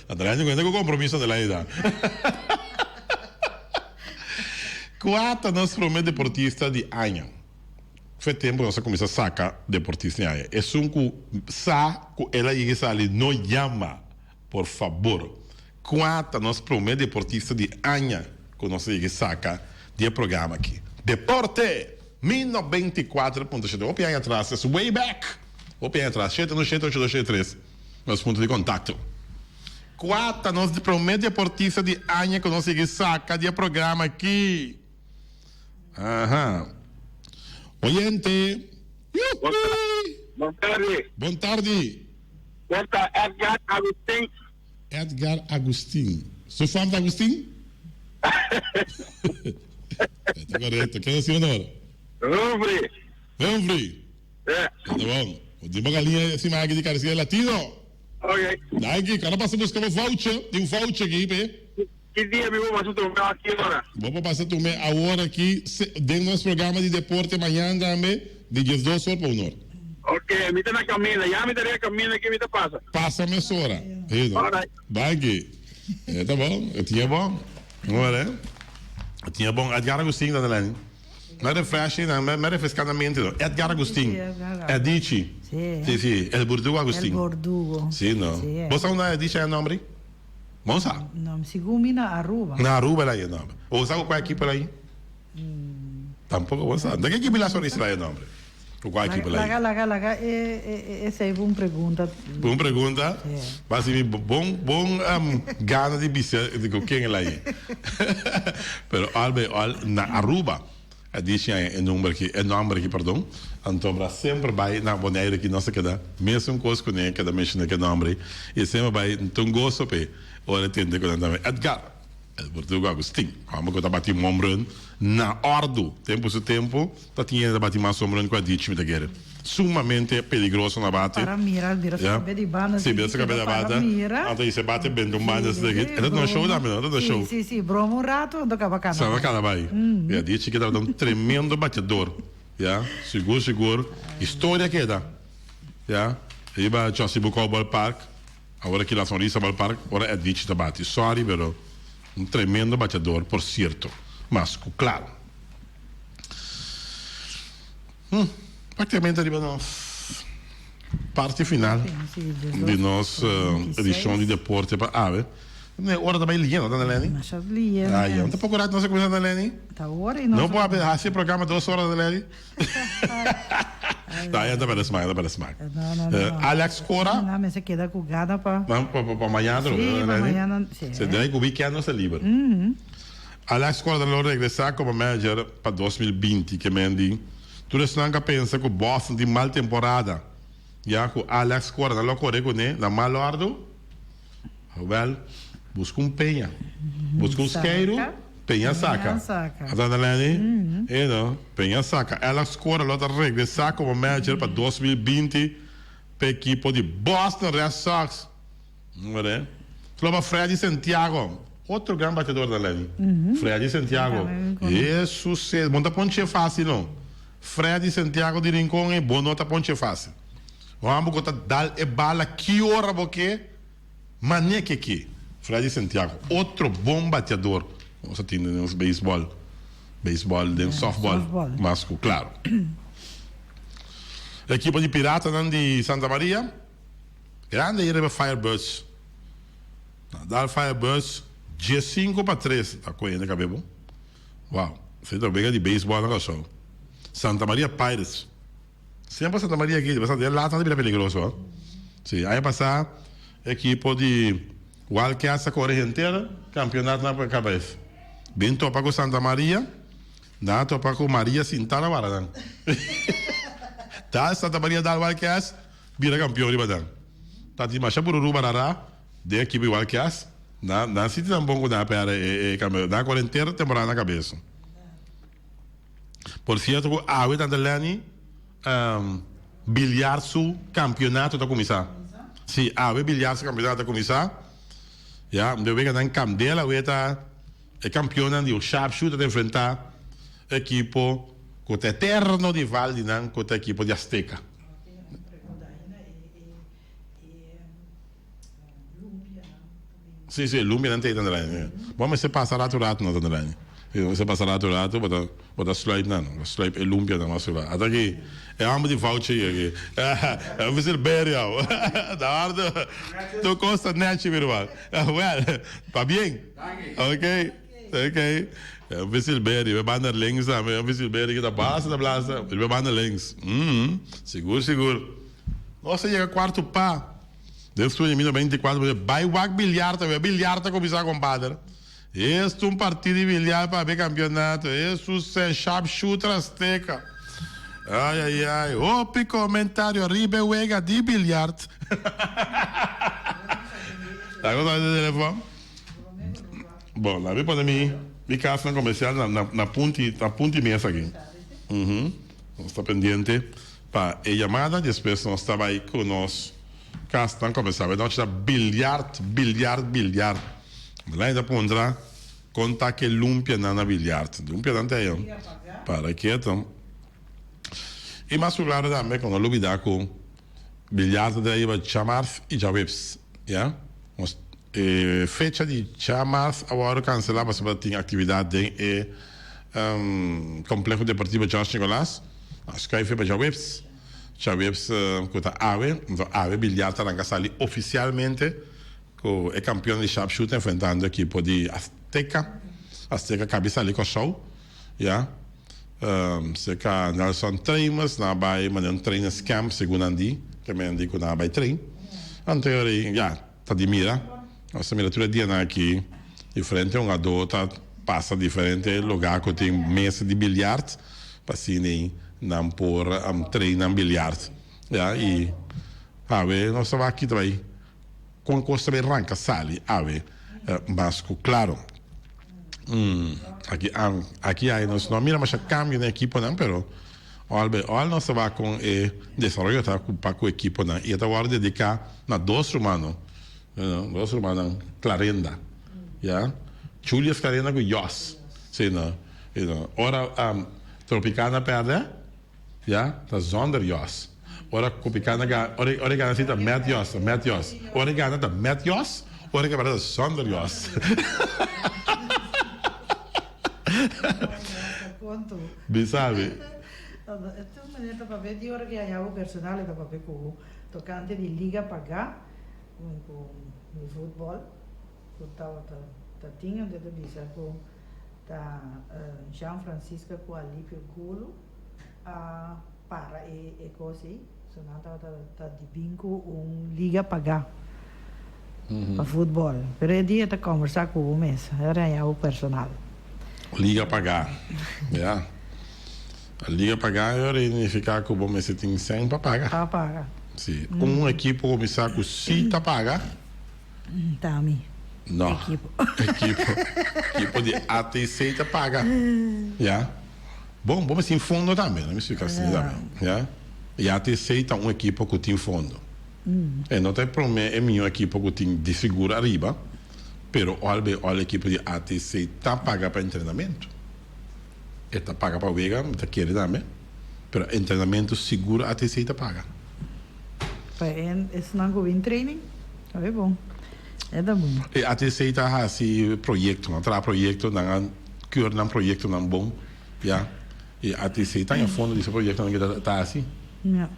Atrás não aguenta com compromisso de lá ainda. Quatro nós promete deportista de anha. Foi tempo que nós começamos a sacar deportista de anha. É um que ela ia sair não chama, por favor. Quatro nós promete deportista de anha. Com nosso saca de programa aqui. Deporte 1024.7. Opa aí atrás, é way back. Opa aí atrás, 787-8273. Nosso ponto de contato. Quatro, nós promete deportista de Anha com nosso saca de programa aqui. Oyente. Boa tarde. Boa tarde. Conta Edgar Agustin. Edgar Agustin. Sou fã de Agustin? Está correto. Quem é o senhor? Humphrey. É. Tá bom. De uma galinha assim, mais de carniceria latino. Ok. Daí, cara, passa a buscar um voucher. Tem um voucher aqui, pé. Que dia me vou passar tu aqui agora? Vou passar tu a hora aqui, dentro do nosso programa de deporte, amanhã também, de 12 horas para 1 hora. Ok, me tem na caminha. Já me daria a caminha aqui, me te passa. Passa a minha hora. Vai aqui. Tá bom, eu tinha bom. Não é? Tinha bom. Edgar Agustin, da Lene. Não é refreshing, não é refrescadamente. Edgar Agustin. Edici. Sim. El Bordugo Agustin. El Bordugo. Sim, não. Você não Edici é o nome? Vamos lá. Não, segundo na Aruba. Na Aruba lá é o nome. Ou sabe qual equipe lá aí? Tampouco você sabe. Da que equipe lá só isso lá é o nome? Qual equipe lá aí? Laga, essa é uma pergunta. Uma pergunta? Mas bom gana de bicha de quem é lá aí. Pero na Aruba, diz é nome aqui, perdão. Então, sempre vai na Bonaire que nós queda, mesmo coisa que cada menina que nome, e sempre vai então gosto pe. Ora tende com também Edgar. El Bordugo Agustin. Como que tá batendo home run na Ordo, tempo tá tinha bater mais home run com a Ditch me daquele. Sumamente perigoso na bate. Para mirar saber de bana. Sim, você saber da bata. Então você bate bem do banda daqui. Era no show da menina, no show. Sim, bromo um rato do cabacana. Sabe cada vai. E a Ditch que dá um tremendo batedor. Seguro. História que dá. Iba Chelsea Ball Park. Agora que lá são Lisa Ball Park, agora é Ditch da bate. Sorry, pero um tremendo batedor, por certo. Mas, claro. Praticamente arriba na parte final de nossa edição de deporte para ave. Não é hora da bailinha, não, Dona Leni? Mas bailinha. Não está procurando nossa coisa, Dona Leni? Está hora e não. Não pode fazer programa 2 horas, Dona Leni? Não parece mais. Não. Alex Cora. Não, mas você queda com gada para amanhã, sim, amanhã. Você daí que o weekend não se livra. Alex Cora deve regressar como manager para 2020, que mendi. Tu não pensa que o Boston tem mal temporada. Já que Alex Cora não corre com ele, na mal ordo. Well, busca penha. Busca isqueiro Penha-Saka. Atandalani? Penha-Saka. Ela score lá regressar como manager para 2020 para a equipe de Boston Red Sox. Não é? Falou Freddy Santiago. Outro grande batedor da Lani. Freddy Santiago. É sucesso. Monta ponte fácil, não? Freddy Santiago de Rincón é bom, nota ponte fácil. Vamos botar dar e bala que hora porque mania que Freddy Santiago, outro bom batedor. Você tem nos beisebol, de softball, masco, claro. A equipe de Pirata de Santa Maria, grande aí Firebirds. Dar Firebirds, dia 5-3, tá com ele, cabelo. Uau, você tá bem de beisebol na show. Santa Maria Pirates. Sempre Santa Maria aqui, bastante lá tá bem peligroso, ó. Sim, aí passar equipe de Wildcats a correr inteira, campeonato na cabeça. Bem topa com Santa Maria, dá topa com Maria Sintana Baradão. Tá Santa Maria da Wildcats, vira campeão de Badão. Tá de marcha por Uru Barará, de equipe Wildcats, na City também dá para campeão, dá correr inteira temporada na cabeça. Por certo, a Aue Tantalani bilhar su campeonato da começar. Sim, a Aue bilhar su campeonato da começar. Já, eu vejo que em campo dela, é campeona de sharpshooter de enfrentar a equipe com o eterno rival de com a equipe de Azteca. Sim, Lumbia não tem tanto. Vamos se passar rato não tanto. Você passa lá do lado, bota swipe não, swipe é lumpia não, mas lá. Até aqui é amo de voucher aqui. É o Visil Berial. Da hora do Costa Net, meu irmão. Well, tá bem? Ok. É o Visil Berial, é banda links, é o Visil Berial que tá base da plaza, ele é banda links. Seguro. Nossa, chega quarto pá. Desde 2024, vai o bilhar, começar, compadre. Este um partido de bilhar para ver campeonato. Este é sharpshooter Azteca. Ai. Opi comentário arriba, uega de bilhar. Tá gostando do telefone? Bom, lá vem para mim. Me casa na comercial na ponte mesa aqui. Nós está pendente para a chamada. Depois nós estamos aí com nós. Casa na comercial. Nós está bilhar. Lá ainda pondrá conta que lumpia na bilhar. Lumpia não tem. Para que então. E mais claro também quando eu lidar com bilhar daí vai chamar e já webs, já. Fecha de chamar agora cancelar para saber tem atividade em complexo deportivo Jorge Nicolás. Acho que aí foi para já webs com a Aue bilhar tá na casa ali oficialmente. É campeão de sharpshooter enfrentando a equipe de Azteca cabeça ali com o show, já. Se que Nelson treinos na vai mandando treinos camp segundo andi, que me andi com na vai trein. Anterior já tá de mira, nossa miratura dia na aqui diferente um adulto passa diferente lugar que tem mesa de bilhar, para assim não por treinar bilhar, já e nossa vai aqui também. Com costa bem arranca sali ave masco claro aqui aí nós não mira mas cambio na equipe não pero all nós vai com desenvolvimento tá com a equipe não e até agora dedicar na dois romanos Clarenda já Julius Clarenda com Jos sim não ora Tropicana perde já tá zonder Jos ora Copicana ora ganha Matt Jos ora ganha Matt Jos ora ganha Sonder Jos Bisabe Esta maneira para ver de hora que há o personal da para ver com tocante de liga pagar com o futebol com tá tinha de bisa com tá Jean Francisco com Alípio Gulo para e coisa sonata tá de bingo liga pagar para futebol pero é dia tá conversar com o mês era o personal liga pagar já a liga pagar é significar que o bom mês tem 100 para pagar sim equipe começar com 6 para pagar tá No. Equipo de ATC te paga. Ja. Bom, assim fundo também, não me explica assim também. Ja. E ATC tá equipo que tem fundo. E não tem problema, é minha equipo que tem de seguro arriba, pero olha equipo de ATC tá paga para treinamento. E tá paga para vega, tá querer também. Pero treinamento seguro ATC tá paga. En is não go in training? É bom. É da bom. E ATC tá assim projeto, não tra projeto, não cur não projeto não bom, ja. E ATC tá em fundo desse projeto não tá assim.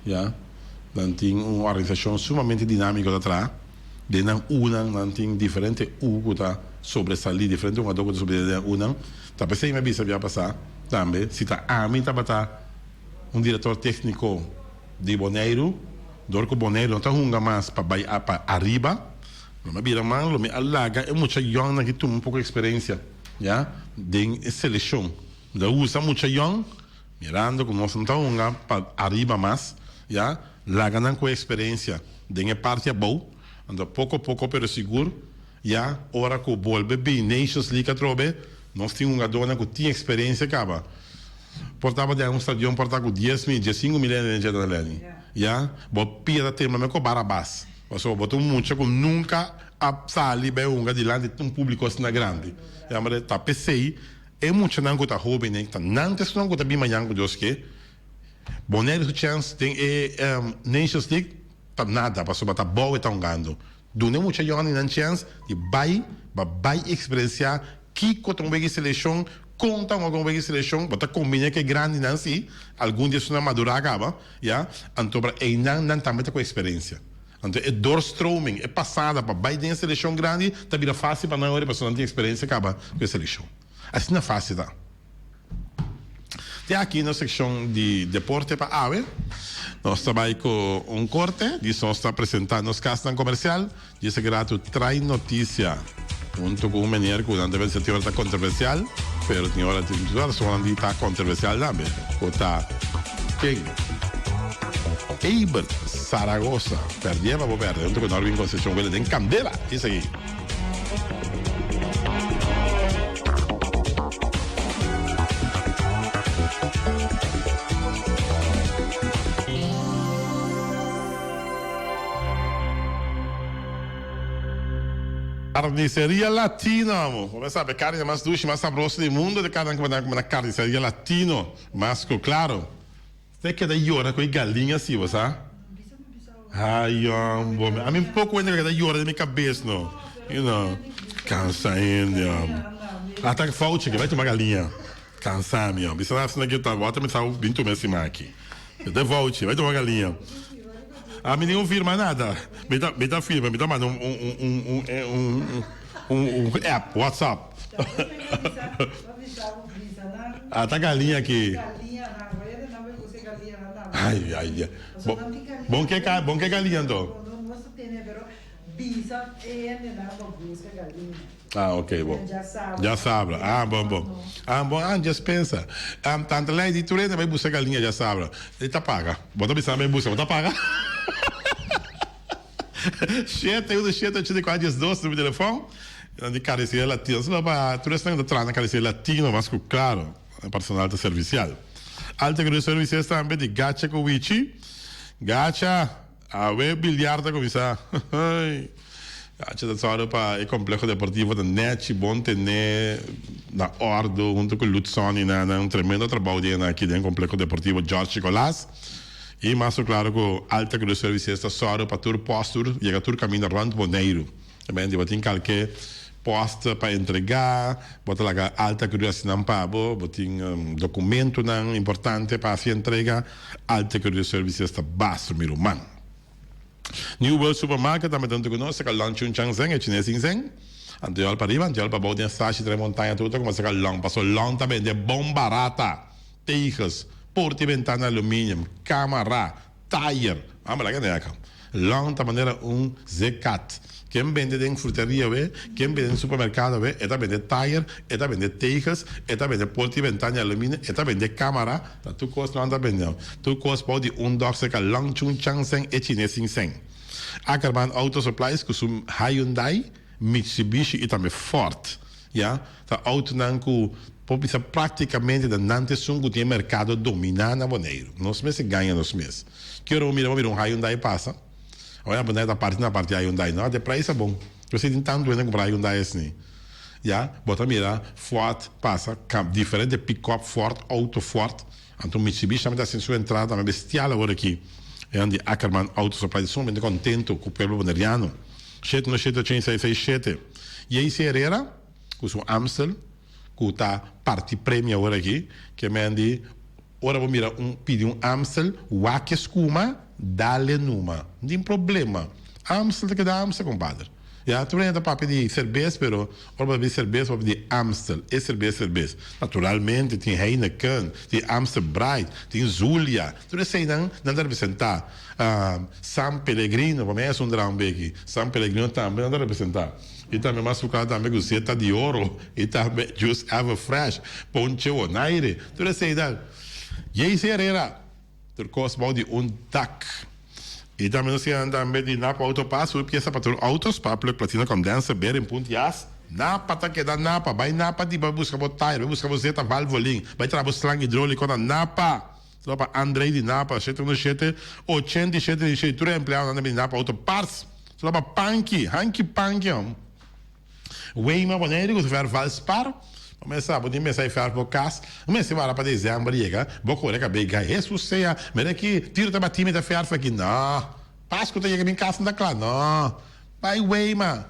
Ja. Dan tem uma organização sumamente dinâmica atrás. De não tem diferente que tá sobresalir, diferente uma que sobre uma. Tá pensei me bisa via passar também. Se tá a mim tá diretor técnico de Bonaire, dorco Bonaire não tá hunga mais para arriba. Não me vira mal, me alaga é muita young que tem pouco experiência, já? De seleção. Da usa muita young, mirando como não tá hunga para arriba mais, já? Laganam com experiência, de parte boa, anda pouco pero seguro, já? Ora que o bolbe bem Nations League a trobe, nós temos uma dona que tem experiência acaba. Portava de stadion portava com 10 mil, 15 mil de gente da Leni, já? Bo pira tema me com barabás. Ou botou muito que nunca sali bem de lá de público assim grande. Já mas tá pensei é muito não que tá jovem né, tá não tem não que tá bem manhã com Deus que Bonaire chance tem Nations League tá nada para sobre tá boa tá ungando. Do não muito jovem não chance de vai experienciar que com uma seleção conta uma com seleção, bota combina que grande não se algum dia isso não madurar acaba, já? Então para não também com experiência. Então, é doorstroming, é passada para baixo de uma seleção grande, tá vira fácil para não pessoa não tem experiência, acaba com a seleção. Assim não é fácil, tá? Tem aqui na seção de deporte para AWE, nós trabalhamos com um corte, e nós estamos apresentando nos casas comercial, e esse grato traz notícia, junto com um menino que não deve ser teoria controversial, mas tem hora de só não está controversial também. Está quem? Eibar Zaragoza perdeva per perdere, junto con Norvin Conceição, quella in candela, isso aqui. Carniceria Latino, amor. Como sabe, carne mais doce, mais saborosa do mundo, de cada uma carniceria Latino, mas claro. Você quer dar hora com galinha assim, você sabe? Ai, amor. A mim pouco ainda quer dar hora na minha cabeça, não. You know. Cansa ainda, amor. Até que falta que vai tomar galinha. Cansa, meu amor. Isso não é assim que eu tava. Bota me salvo, vim tomar esse aqui. Eu devolte, vai tomar galinha. A mim não firma nada. Me dá firma, me dá mais um app, WhatsApp. Ah, tá galinha aqui. Ai. Bom que galinha, então. Ah, ok, bom. Já sabe. Ah, bom. Já pensa. Tanto lá de Turena vai buscar galinha, já sabe. Ele tá paga. Bota pensar bem busca, bota paga. Cheta, eu te digo quase doce no telefone. De careceria latina. Só para Turena não traz na careceria latina, mas claro, personal de servicial. Alta Cruz Services também de Gacha com Wichi. Gacha, a ver bilharda com isso. Gacha da só para o complexo deportivo da NET, bom ter na Ordo, junto com o Lutzoni, um tremendo trabalho aqui dentro do complexo deportivo Jorge Colás. E mais claro que Alta Cruz Services está só para todo postur, chega todo caminho around Bonaire. Também de botar qualquer posta para entregar, bota lá Alta Cruz assinam pabo, botin documento não importante para se entrega, Alta Cruz Services está baixo miro man. New World Supermarket também tanto conosco, que lanche changzeng, chinês zeng. Anterior para arriba, anterior para botar sache de montanha tudo, como se que long, passou long também de bom barata, tejas, porta e ventana alumínio, câmara, tire, vamos lá que é long da maneira Zecat. Quem vende em fruteria, quem vende em supermercado, é vende tire, é vende tejas, é vende porta e ventana alumínio, é vende câmara, tu costa não anda vendendo. Tu costa pode dox que long chun changsen e chinês sing. Ackerman Auto Supplies, que sum Hyundai, Mitsubishi e também Ford. Ja? Tá auto não que popisa praticamente da nante sungo tem mercado dominar na Bonaire. Nós mesmos ganha nós mesmos. Quero mirar um Hyundai passa. Olha a Bonaire da parte na parte Hyundai não, de preço é bom. Você tem tanto ainda comprar Hyundai assim. Ja, bota mira Ford passa diferente pick-up Ford, auto Ford. Então Mitsubishi também está sem sua entrada, também bestial agora aqui. É onde Ackerman Auto Supply, somente contento com o povo bonaireano. 797-667. E aí se Herrera, com o Amstel, que está parte prêmio agora aqui, que me andi, ora vou mirar pedir um Amstel, o que escuma, dá-lhe numa. Não tem problema. Amstel tem que dar Amstel, compadre. Ja, tu ainda para pedir cerveja, pero ora para pedir cerveja, para pedir Amstel. É cerveja. Naturalmente, tem Heineken, tem Amstel Bright, tem Zulia. Tu não sei, não dá representar. San Pellegrino, para mim é um drama aqui. San Pellegrino também não dá representar. E também mais o cara também Guseta de Ouro, e também Just Ave Fresh, Ponche Onaire. Tu não sei, não. E aí, Herrera, tu costa de tac. E também nós andamos de Napa Autopass, porque essa patrulha autos, para a platina com dança, beira em Puntias, Napa tá que dá Napa, vai Napa de buscar o tire, vai buscar você tá valvolim, vai trabalhar o slang hidráulico na Napa. Só para Andrei de Napa, 787, tu é empregado na Napa Autopass. Só para Hanky Panky. Weima Bonaire, que vai Valspar. Começar, vou começar a fazer por casa. Comecei a para dezembro, vou correr com a beiga. Jesus seja, mas é que tiro da batima da ferro aqui. Não, Páscoa tem que vir em casa, não dá claro. Não, vai, Weima.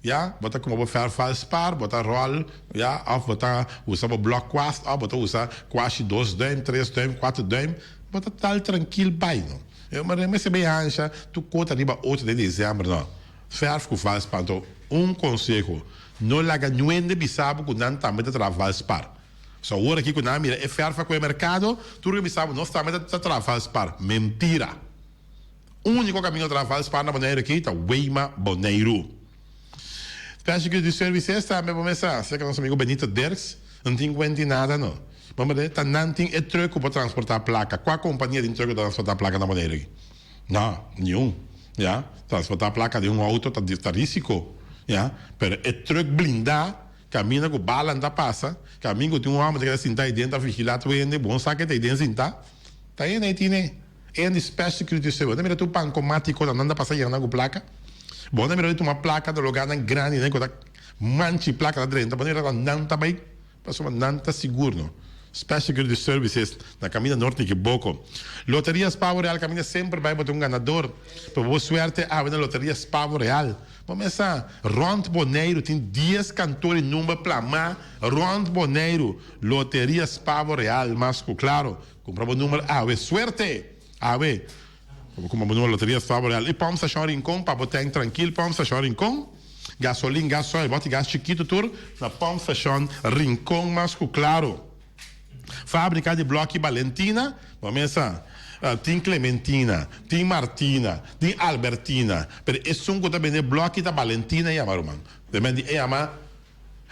Ja, bota como vou fazer falspar, bota roll, ja, of bota usar o bloco quast, of bota usar quase 2 dm, 3 dm, 4 dm, bota tal tranquilo, vai, não. Eu me bem ancha, tu conta riba 8 de dezembro, não. Ferro com falspar, então, conselho. Não laga nuende bisabo que não também está trabalhando. Só agora aqui que não mira é ferfa com o mercado, tudo que bisabo não também está trabalhando. Mentira. O único caminho de trabalhar na Bonaire aqui está Weima Bonaire. Peço que de serviços também vamos começar. Sei que nosso amigo Benito Derks não tem conta nada não. Vamos ver, tá não tem truque para transportar a placa. Qual a companhia de truque para transportar a placa na Bonaire aqui? Não, nenhum. Já, transportar a placa de um auto está risco. Ja, pero é truck blindado, caminha com bala não passa, caminha com um homem que está aí dentro, vigilar tu ainda, bom sabe que está aí dentro, tá aí, né, tine, é um special security service, não mira tu pancomático, não anda passando na placa, bom, não mira tu uma placa de lugar grande, né, com manche placa lá dentro, não está bem, passou não está seguro, Special Security Services na caminha norte que boco. Loterias Pavo Real caminha sempre vai botar ganador. Por boa sorte, na Loterias Pavo Real. Vamos começar. Rond Bonaire tem 10 cantores número plamar. Rond Bonaire, Loterias Pavo Real, mas claro, compramos o número suerte. Como o número Loterias Pavo Real. E vamos achar rincão para botar tranquilo, vamos achar rincão. Gasolina, gasóleo, bota gás chiquito tur. Na vamos achar rincão, mas claro. Fábrica de bloco Valentina, vamos começar. Tem Clementina, tem Martina, tem Albertina. Pero esse um que também é bloco da Valentina e ama, mano. Também é ama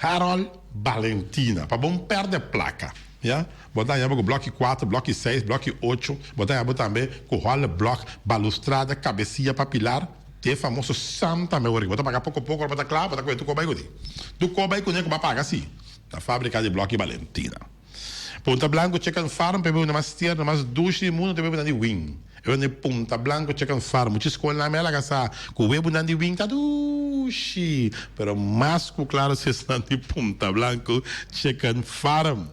Harold Valentina. Para bom perder placa. Yeah? Botar aí com bloco 4, bloco 6, bloco 8. Botar aí também com o bloco balustrada, cabecinha papilar. Tem famoso Santa Maria. Botar pagar pouco, botar claro, botar com tu cobai com ele. Tu cobai com ele que vai pagar assim. Da fábrica de bloco Valentina. Punta Blanco Chicken Farm, pebeu na mais tierra, mais duche, mundo tebeu na de wing. Eu ne Punta Blanco Chicken Farm, muitas escolas na mela gasa, com o web na de wing tá duche, pero mais claro se está de Punta Blanco Chicken Farm.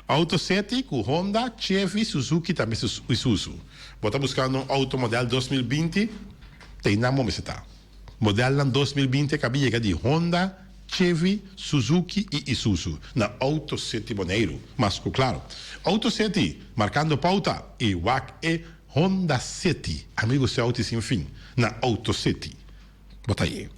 Auto 7 com Honda, Chevy, Suzuki também Isuzu. Bota buscando um auto modelo 2020, tem na mão você tá. Modelo 2020 cabia de Honda, Chevy, Suzuki e Isuzu na Auto 7 Bonaire. Mas, claro, Auto 7 marcando pauta e WAC é Honda 7. Amigos, é auto sem fim na Auto 7. Bota aí.